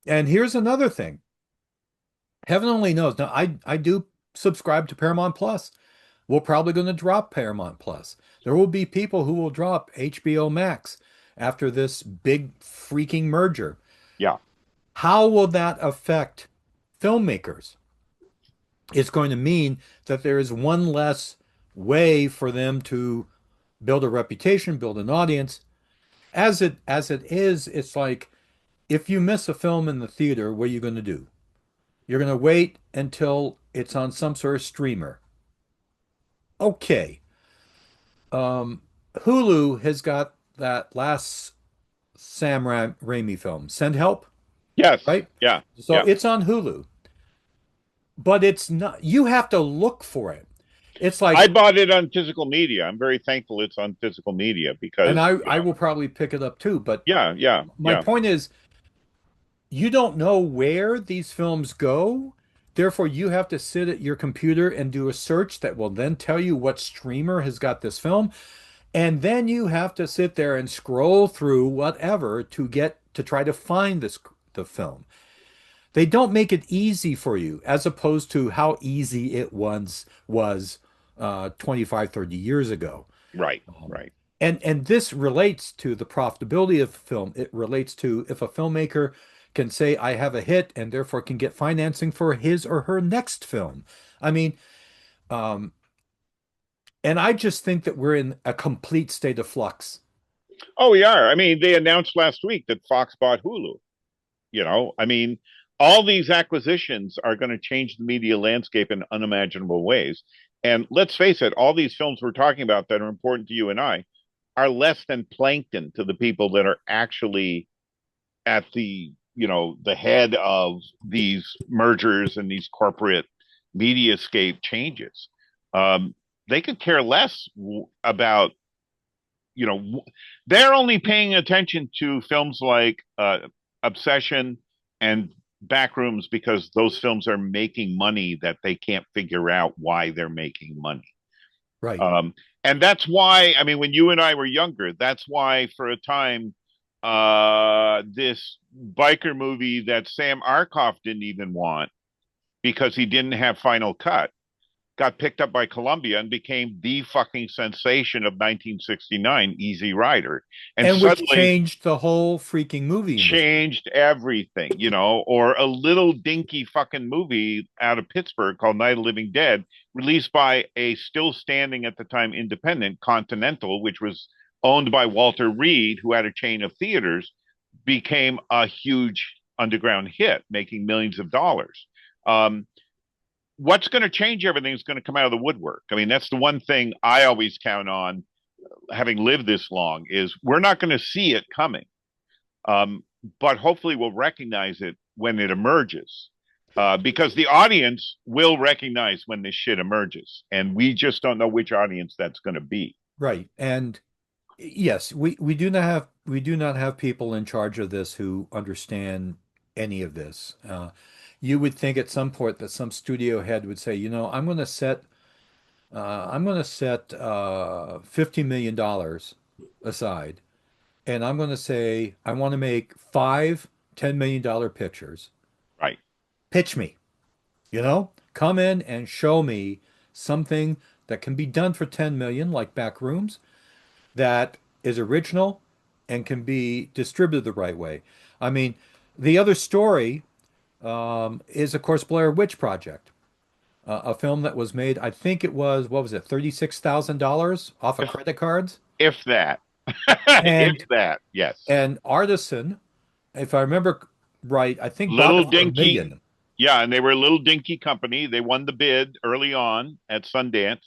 And here's another thing. Heaven only knows. Now, I do subscribe to Paramount Plus. We're probably going to drop Paramount Plus. There will be people who will drop HBO Max after this big freaking merger. Yeah. How will that affect filmmakers? It's going to mean that there is one less way for them to build a reputation, build an audience. As it is, it's like if you miss a film in the theater, what are you going to do? You're going to wait until it's on some sort of streamer. Okay. Um, Hulu has got that last Raimi film, Send Help, Yes. right? Yeah. So Yeah. it's on Hulu, but it's not, you have to look for it. It's I like, bought it on physical media. I'm very thankful it's on physical media and because, I will probably pick it up too, but yeah, yeah, my yeah. point is, you don't know where these films go. Therefore, you have to sit at your computer and do a search that will then tell you what streamer has got this film. And then you have to sit there and scroll through whatever to get to try to find the film. They don't make it easy for you, as opposed to how easy it once was 25, 30 years ago. Right, Um, right. and this relates to the profitability of film. It relates to if a filmmaker can say, I have a hit and therefore can get financing for his or her next film. I mean, um, and I just think that we're in a complete state of flux. Oh, we are. I mean, they announced last week that Fox bought Hulu. I mean, all these acquisitions are going to change the media landscape in unimaginable ways. And let's face it, all these films we're talking about that are important to you and I are less than plankton to the people that are actually at the head of these mergers and these corporate mediascape changes. Um, they could care less about, you know, they're only paying attention to films like Obsession and Backrooms because those films are making money that they can't figure out why they're making money. Right. Um, and that's why, I mean, when you and I were younger, that's why for a time, this biker movie that Sam Arkoff didn't even want because he didn't have Final Cut got picked up by Columbia and became the fucking sensation of 1969, Easy Rider. And And which suddenly changed the whole freaking movie industry. changed everything, or a little dinky fucking movie out of Pittsburgh called Night of the Living Dead, released by a still standing at the time independent Continental, which was owned by Walter Reed, who had a chain of theaters, became a huge underground hit, making millions of dollars. Um, what's going to change everything is going to come out of the woodwork. I mean, that's the one thing I always count on, having lived this long, is we're not going to see it coming. Um, but hopefully we'll recognize it when it emerges. Because the audience will recognize when this shit emerges, and we just don't know which audience that's going to be. Right. And yes, we do not have people in charge of this who understand any of this. You would think at some point that some studio head would say, I'm going to set $50 million aside, and I'm going to say I want to make five $10 million pictures. Right. Pitch me, come in and show me something that can be done for 10 million, like Backrooms, that is original and can be distributed the right way. I mean, the other story is, of course, Blair Witch Project, a film that was made, I think it was, what was it, $36,000 off of If credit cards? if that, if And that, yes. and Artisan, if I remember right, I think bought Little it for a dinky, million. yeah, and they were a little dinky company. They won the bid early on at Sundance,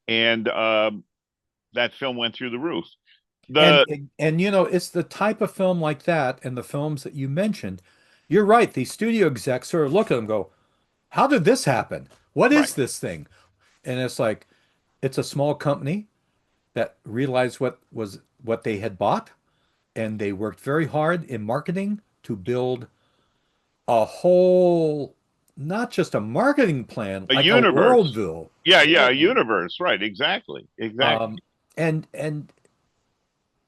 and that film went through the roof. And, The and you know, it's the type of film like that and the films that you mentioned. You're right. The studio execs sort of look at them and go, how did this happen? What Right, is this thing? And it's like, it's a small company that realized what they had bought, and they worked very hard in marketing to build a whole, not just a marketing plan, a like a universe. worldview. Yeah, yeah, a Worldview. universe. Right, exactly, exactly, Um, and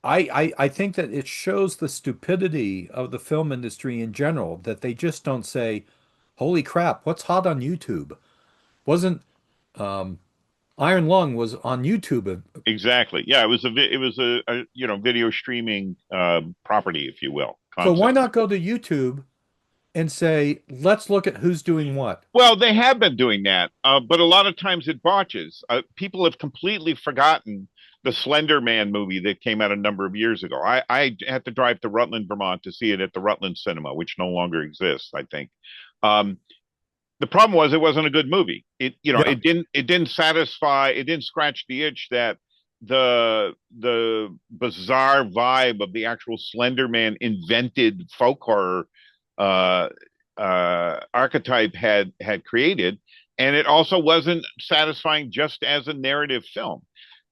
I think that it shows the stupidity of the film industry in general, that they just don't say, "Holy crap, what's hot on YouTube?" Wasn't Iron Lung was on YouTube. exactly. Yeah, it was a video streaming property, if you will, So why concept. not go to YouTube and say, "Let's look at who's doing what"? Well, they have been doing that, but a lot of times it botches. People have completely forgotten the Slender Man movie that came out a number of years ago. I had to drive to Rutland, Vermont to see it at the Rutland Cinema, which no longer exists, I think. Um, the problem was it wasn't a good movie. Yeah. It didn't satisfy, it didn't scratch the itch that the bizarre vibe of the actual Slender Man invented folk horror uh, archetype had created, and it also wasn't satisfying just as a narrative film.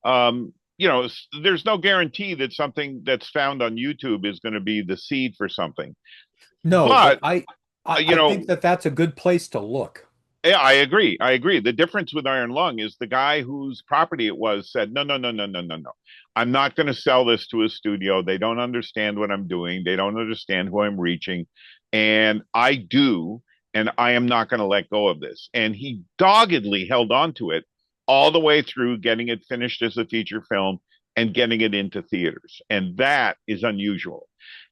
There's no guarantee that something that's found on YouTube is going to be the seed for something. No, but But I you think know, that that's a good place to look. yeah, I agree. I agree. The difference with Iron Lung is the guy whose property it was said, no, no, no, no, no, no, no. I'm not going to sell this to a studio. They don't understand what I'm doing. They don't understand who I'm reaching. And I do. And I am not going to let go of this. And he doggedly held on to it all the way through getting it finished as a feature film and getting it into theaters. And that is unusual.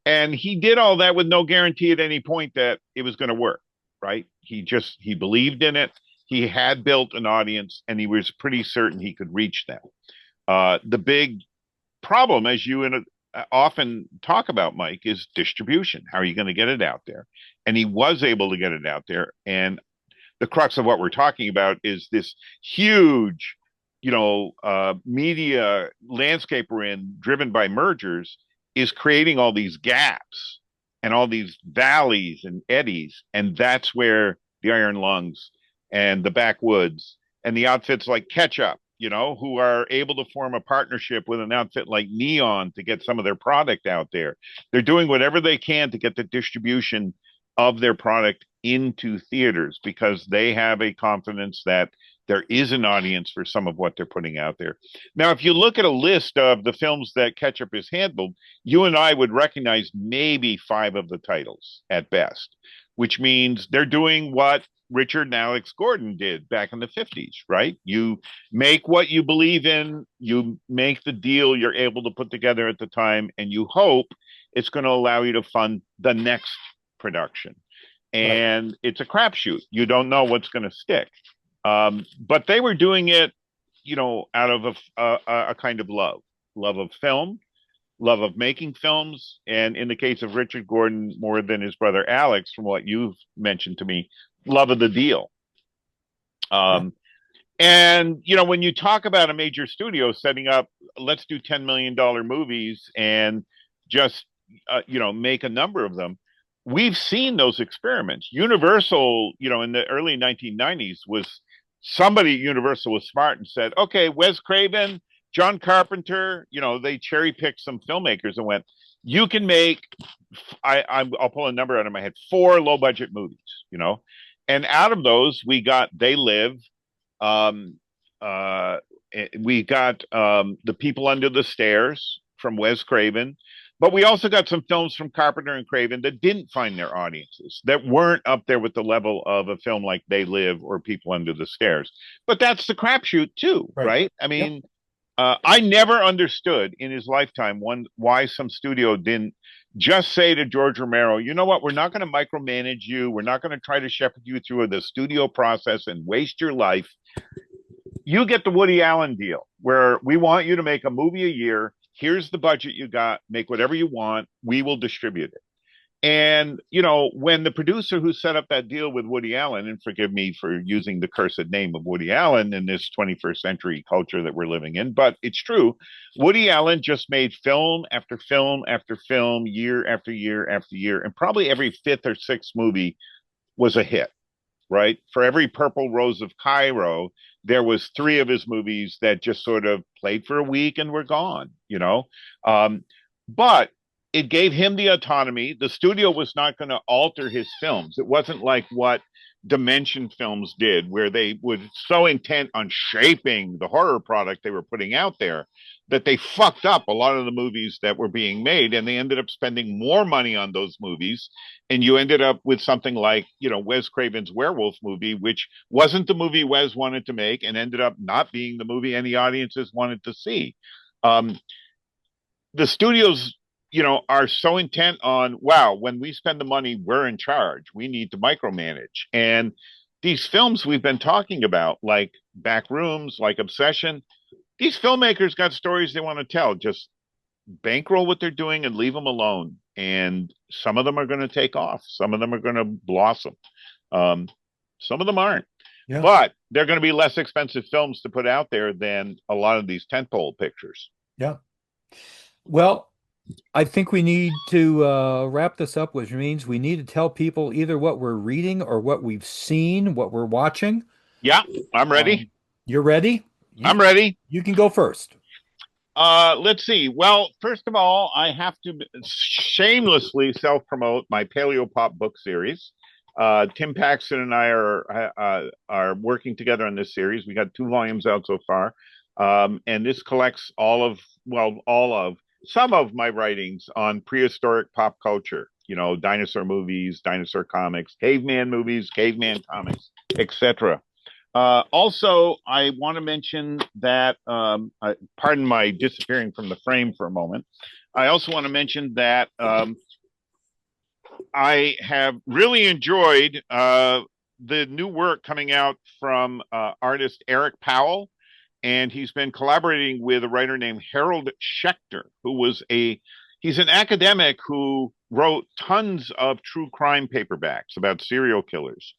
And he did all that with no guarantee at any point that it was going to work, right? He believed in it. He had built an audience, and he was pretty certain he could reach them. The big problem, as you often talk about, Mike, is distribution. How are you going to get it out there? And he was able to get it out there. And the crux of what we're talking about is this huge, media landscape we're in, driven by mergers, is creating all these gaps and all these valleys and eddies, and that's where the Iron Lungs and the Backwoods and the outfits like Ketchup, who are able to form a partnership with an outfit like Neon to get some of their product out there. They're doing whatever they can to get the distribution of their product into theaters because they have a confidence that there is an audience for some of what they're putting out there. Now, if you look at a list of the films that Ketchup has handled, you and I would recognize maybe five of the titles at best, which means they're doing what Richard and Alex Gordon did back in the 50s, right? You make what you believe in, you make the deal you're able to put together at the time, and you hope it's going to allow you to fund the next production. Right. And it's a crapshoot. You don't know what's going to stick. But they were doing it, out of a kind of love of film, love of making films, and in the case of Richard Gordon, more than his brother Alex, from what you've mentioned to me, love of the deal. Yeah. Um, and when you talk about a major studio setting up, let's do $10 million movies and just make a number of them. We've seen those experiments. Universal, in the early 1990s, was somebody at Universal was smart and said, okay, Wes Craven, John Carpenter, they cherry picked some filmmakers and went, you can make, I'll pull a number out of my head, four low budget movies, and out of those we got They Live, um, uh, we got The People Under the Stairs from Wes Craven, but we also got some films from Carpenter and Craven that didn't find their audiences, that weren't up there with the level of a film like They Live or People Under the Stairs. But that's the crapshoot too, Right. right? I Yep. mean, I never understood in his lifetime why some studio didn't just say to George Romero, you know what, we're not going to micromanage you. We're not going to try to shepherd you through the studio process and waste your life. You get the Woody Allen deal where we want you to make a movie a year. Here's the budget you got. Make whatever you want. We will distribute it. And, when the producer who set up that deal with Woody Allen, and forgive me for using the cursed name of Woody Allen in this 21st century culture that we're living in, but it's true. Woody Allen just made film after film after film, year after year after year, and probably every fifth or sixth movie was a hit, right? For every Purple Rose of Cairo, there was three of his movies that just sort of played for a week and were gone. But it gave him the autonomy. The studio was not going to alter his films. It wasn't like what Dimension Films did, where they were so intent on shaping the horror product they were putting out there that they fucked up a lot of the movies that were being made, and they ended up spending more money on those movies. And you ended up with something like, Wes Craven's Werewolf movie, which wasn't the movie Wes wanted to make and ended up not being the movie any audiences wanted to see. Um, the studios, are so intent on, wow, when we spend the money, we're in charge. We need to micromanage. And these films we've been talking about, like Backrooms, like Obsession, these filmmakers got stories they want to tell. Just bankroll what they're doing and leave them alone. And some of them are going to take off. Some of them are going to blossom. Um, some of them aren't. Yeah. But they're going to be less expensive films to put out there than a lot of these tentpole pictures. Yeah. Well, I think we need to wrap this up, which means we need to tell people either what we're reading or what we've seen, what we're watching. Yeah, I'm ready. Um, you're ready? I'm ready. You can go first. Let's see. Well, first of all, I have to shamelessly self-promote my Paleo Pop book series. Tim Paxton and I are working together on this series. We got 2 volumes out so far, and this collects all of some of my writings on prehistoric pop culture. Dinosaur movies, dinosaur comics, caveman movies, caveman comics, etc. Also, I want to mention that, pardon my disappearing from the frame for a moment. I also want to mention that I have really enjoyed the new work coming out from artist Eric Powell, and he's been collaborating with a writer named Harold Schechter, he's an academic who wrote tons of true crime paperbacks about serial killers.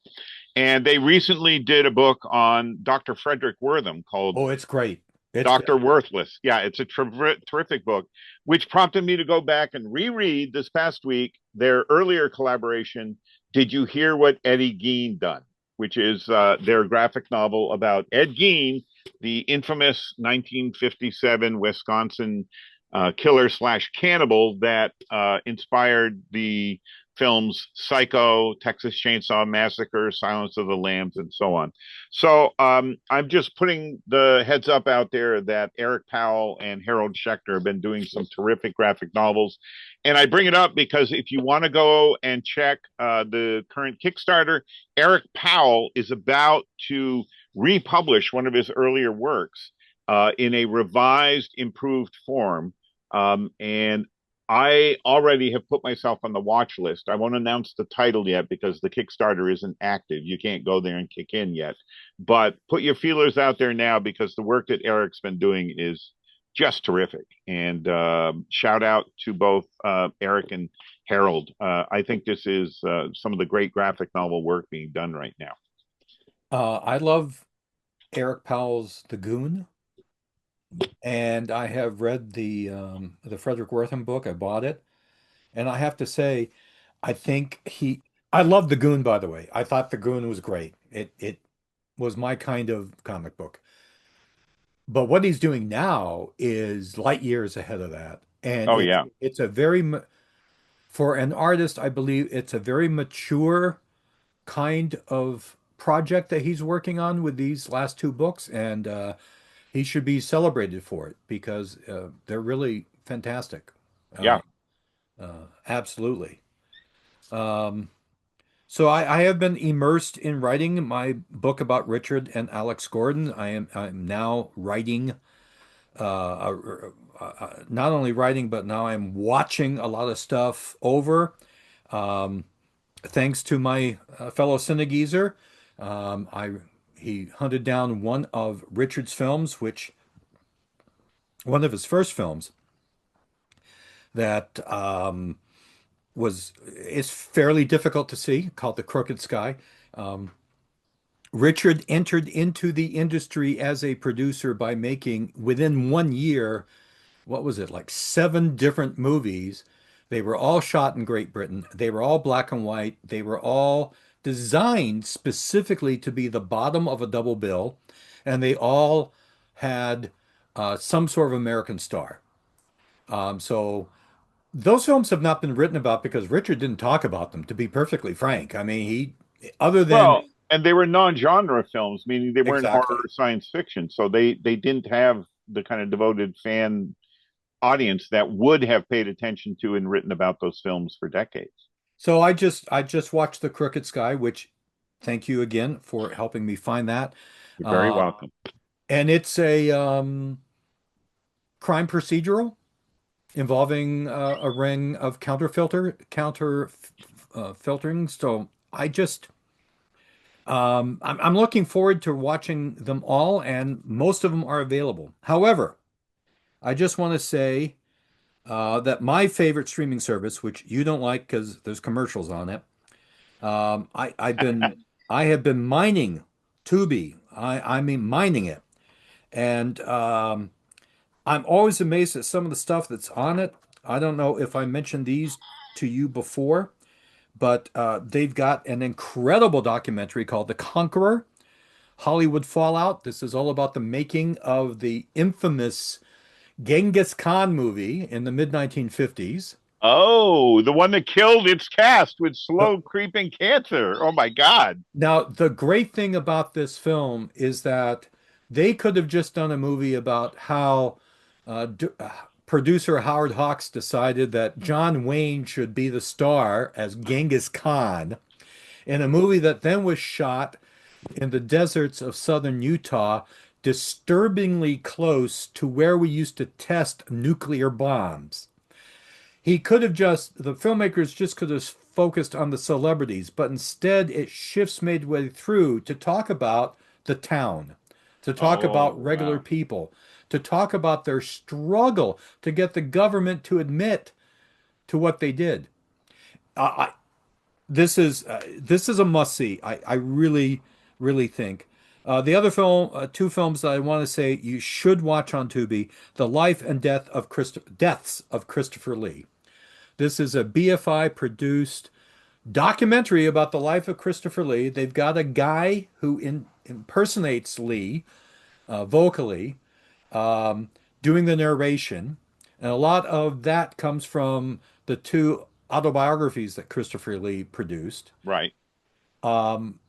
And they recently did a book on Dr. Frederick Wortham called Oh, it's great. It's great. Dr. Worthless. Yeah, it's a terrific book, which prompted me to go back and reread this past week their earlier collaboration, Did You Hear What Eddie Gein Done? Which is their graphic novel about Ed Gein, the infamous 1957 Wisconsin killer slash cannibal that inspired the films Psycho, Texas Chainsaw Massacre, Silence of the Lambs, and so on. So I'm just putting the heads up out there that Eric Powell and Harold Schechter have been doing some terrific graphic novels. And I bring it up because if you want to go and check the current Kickstarter, Eric Powell is about to republish one of his earlier works in a revised, improved form. And I already have put myself on the watch list. I won't announce the title yet because the Kickstarter isn't active. You can't go there and kick in yet. But put your feelers out there now because the work that Eric's been doing is just terrific. And shout out to both Eric and Harold. I think this is some of the great graphic novel work being done right now. I love Eric Powell's The Goon, and I have read the Frederick Wortham book. I bought it, and I have to say, I think I love The Goon, by the way. I thought The Goon was great. It was my kind of comic book. But what he's doing now is light years ahead of that. And Oh, yeah. it's a for an artist, I believe it's a very mature kind of project that he's working on with these last two books, and he should be celebrated for it because they're really fantastic. Uh, Yeah. Absolutely. Um, so I have been immersed in writing my book about Richard and Alex Gordon. I'm now writing not only writing, but now I'm watching a lot of stuff over. Um, Thanks to my fellow Cine-Geezer, I he hunted down one of Richard's films, which one of his first films that was is fairly difficult to see, called The Crooked Sky. Um, Richard entered into the industry as a producer by making, within 1 year, what was it, like 7 different movies. They were all shot in Great Britain. They were all black and white. They were all designed specifically to be the bottom of a double bill, and they all had some sort of American star. So those films have not been written about because Richard didn't talk about them, to be perfectly frank. I mean, other than, Well, and they were non-genre films, meaning they weren't horror exactly. or science fiction, so they didn't have the kind of devoted fan audience that would have paid attention to and written about those films for decades. So I just watched The Crooked Sky, which thank you again for helping me find that. You're very Uh, welcome. and it's a crime procedural involving a ring of counter filtering. So I'm looking forward to watching them all, and most of them are available. However, I just want to say that my favorite streaming service, which you don't like because there's commercials on it, I have been mining Tubi. I mean mining it, and I'm always amazed at some of the stuff that's on it. I don't know if I mentioned these to you before, but they've got an incredible documentary called The Conqueror, Hollywood Fallout. This is all about the making of the infamous Genghis Khan movie in the mid 1950s. Oh, the one that killed its cast with The, slow creeping cancer. Oh my God. Now, the great thing about this film is that they could have just done a movie about how producer Howard Hawks decided that John Wayne should be the star as Genghis Khan in a movie that then was shot in the deserts of southern Utah, disturbingly close to where we used to test nuclear bombs. The filmmakers just could have focused on the celebrities, but instead it shifts midway through to talk about the town, to talk Oh, about regular wow. people, to talk about their struggle to get the government to admit to what they did. I, this is a must see. I really think. The other two films that I want to say you should watch on Tubi: The Life and Deaths of Christopher Lee. This is a BFI produced documentary about the life of Christopher Lee. They've got a guy who impersonates Lee vocally, um, doing the narration. And a lot of that comes from the two autobiographies that Christopher Lee produced. Right. Um,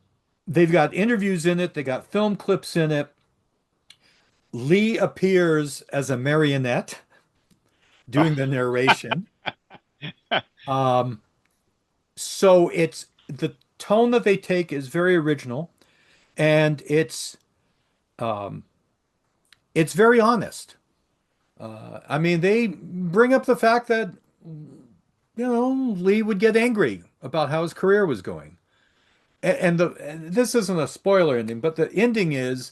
they've got interviews in it, they got film clips in it. Lee appears as a marionette doing the narration. Um, so the tone that they take is very original, and um, it's very honest. I mean, they bring up the fact that Lee would get angry about how his career was going, and this isn't a spoiler ending, but the ending is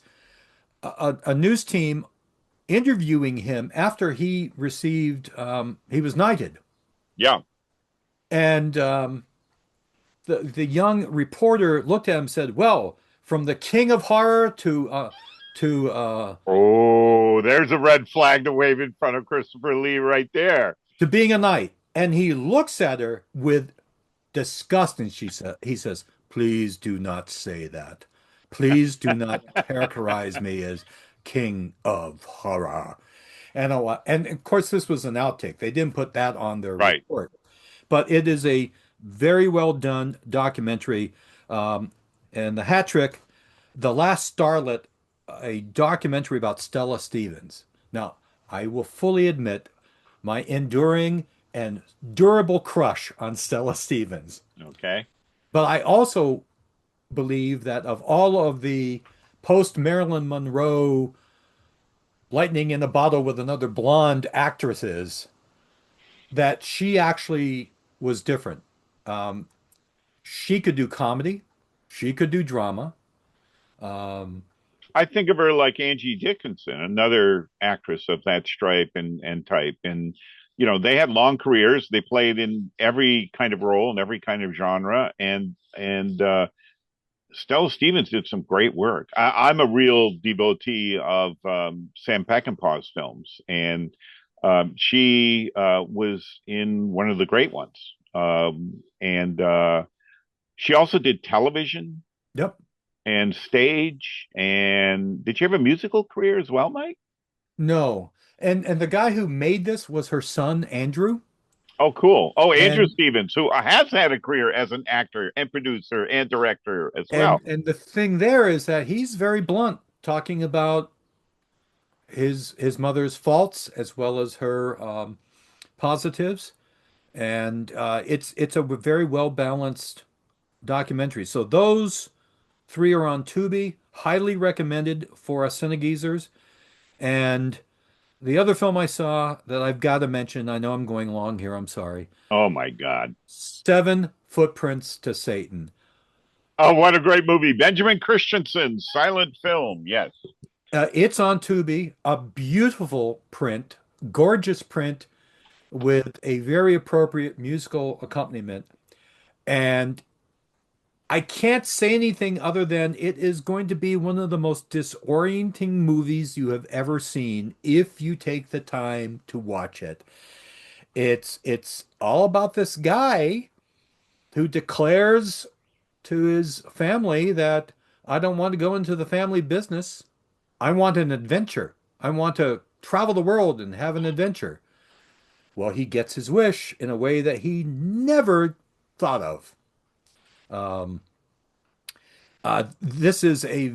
a news team interviewing him after he was knighted, Yeah. and the young reporter looked at him and said, "Well, from the king of horror to Oh, there's a red flag to wave in front of Christopher Lee right there. being a knight." And he looks at her with disgust, and he says, "Please do not say that. Please do not characterize me as king of horror." And of course, this was an outtake. They didn't put that on their Right. report, but it is a very well done documentary. Um, and the hat trick, The Last Starlet, a documentary about Stella Stevens. Now, I will fully admit my enduring and durable crush on Stella Stevens. Okay. But I also believe that of all of the post Marilyn Monroe lightning in a bottle with another blonde actress is that she actually was different. Um, she could do comedy, she could do drama. Um, I think of her like Angie Dickinson, another actress of that stripe and type. And, they had long careers. They played in every kind of role and every kind of genre. And Stella Stevens did some great work. I'm a real devotee of Sam Peckinpah's films, and she was in one of the great ones. And She also did television yep. and stage. And did you have a musical career as well, Mike? No. And the guy who made this was her son, Andrew. Oh, cool. Oh, Andrew And Stevens, who has had a career as an actor and producer and director as well. and the thing there is that he's very blunt, talking about his mother's faults as well as her positives. And it's a very well balanced documentary. So those three are on Tubi, highly recommended for us Cine-Geezers. And the other film I saw that I've got to mention, I know I'm going long here, I'm sorry. Oh my God. Seven Footprints to Satan. Oh, what a great movie. Benjamin Christensen's silent film. Yes. It's on Tubi, a beautiful print, gorgeous print with a very appropriate musical accompaniment. And I can't say anything other than it is going to be one of the most disorienting movies you have ever seen if you take the time to watch it. It's all about this guy who declares to his family that I don't want to go into the family business. I want an adventure. I want to travel the world and have an adventure. Well, he gets his wish in a way that he never thought of. Um, this is a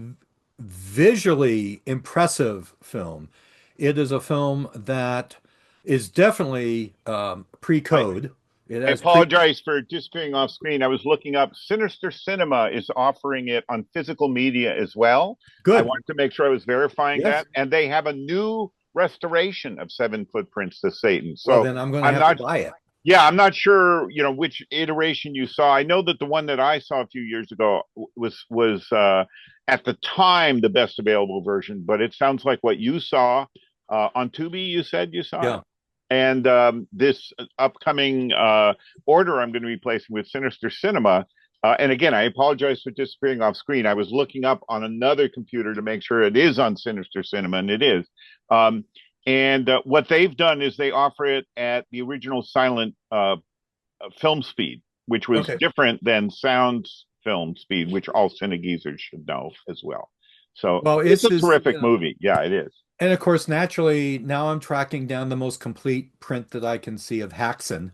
visually impressive film. It is a film that is definitely I, pre-code. It I has pre. apologize for disappearing off screen. I was looking up Sinister Cinema is offering it on physical media as well. I Good. wanted to make sure I was verifying Yes. that. And they have a new restoration of Seven Footprints to Satan. Well, So then I'm going to I'm have to not buy it. Yeah, I'm not sure, which iteration you saw. I know that the one that I saw a few years ago was at the time the best available version, but it sounds like what you saw on Tubi, you said you saw it. Yeah. And this upcoming order I'm going to be placing with Sinister Cinema. And again, I apologize for disappearing off screen. I was looking up on another computer to make sure it is on Sinister Cinema, and it is. Um, and what they've done is they offer it at the original silent film speed, which was Okay. different than sound film speed, which all Cine-Geezers should know as well. So Well, it's this a is, terrific movie. Yeah, it is. and of course, naturally, now I'm tracking down the most complete print that I can see of Haxan,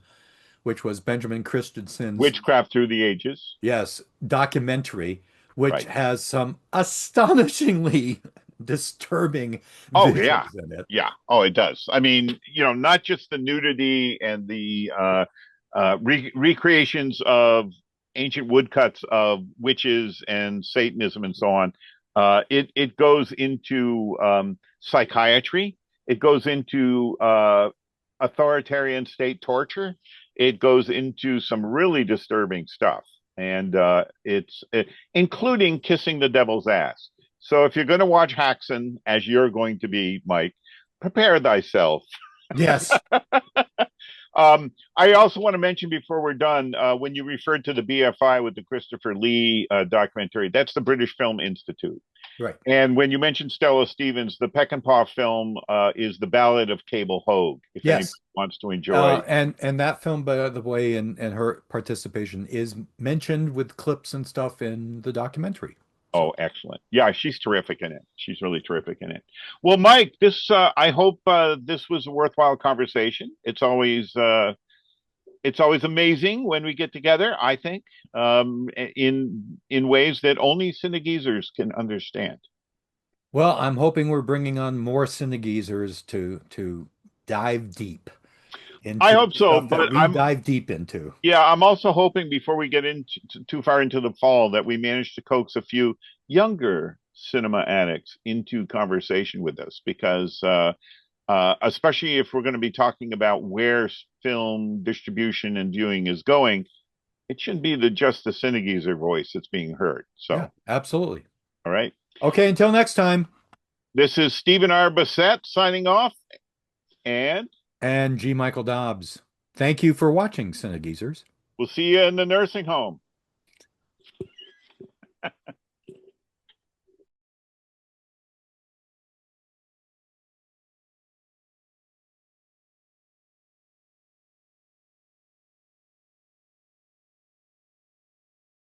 which was Benjamin Christensen's, Witchcraft Through the Ages. yes, documentary, which Right. has some astonishingly disturbing Oh yeah, visuals in it. yeah. Oh, it does. I mean, not just the nudity and the recreations of ancient woodcuts of witches and Satanism and so on. It goes into psychiatry. It goes into authoritarian state torture. It goes into some really disturbing stuff, and including kissing the devil's ass. So if you're going to watch Haxan, as you're going to be, Mike, prepare thyself. Yes. I also want to mention before we're done, when you referred to the BFI with the Christopher Lee documentary, that's the British Film Institute. Right. And when you mentioned Stella Stevens, the Peckinpah film is The Ballad of Cable Hogue, if anybody Yes. wants to enjoy. And that film, by the way, and her participation is mentioned with clips and stuff in the documentary. Oh, So, excellent. Yeah, she's terrific in it. She's really terrific in it. Well, Mike, I hope this was a worthwhile conversation. It's always amazing when we get together, I think, in ways that only Cine-Geezers can understand. well, I'm hoping we're bringing on more Cine-Geezers to dive deep I into hope so, stuff that but we dive deep into. I'm also hoping before we get into too far into the fall that we manage to coax a few younger cinema addicts into conversation with us because especially if we're going to be talking about where film distribution and viewing is going, it shouldn't be just the Cine-Geezer voice that's being heard. Yeah, So, absolutely. all right. Okay, until next time. This is Stephen R. Bassett signing off, and And G. Michael Dobbs. Thank you for watching, Cine-Geezers. we'll see you in the nursing home.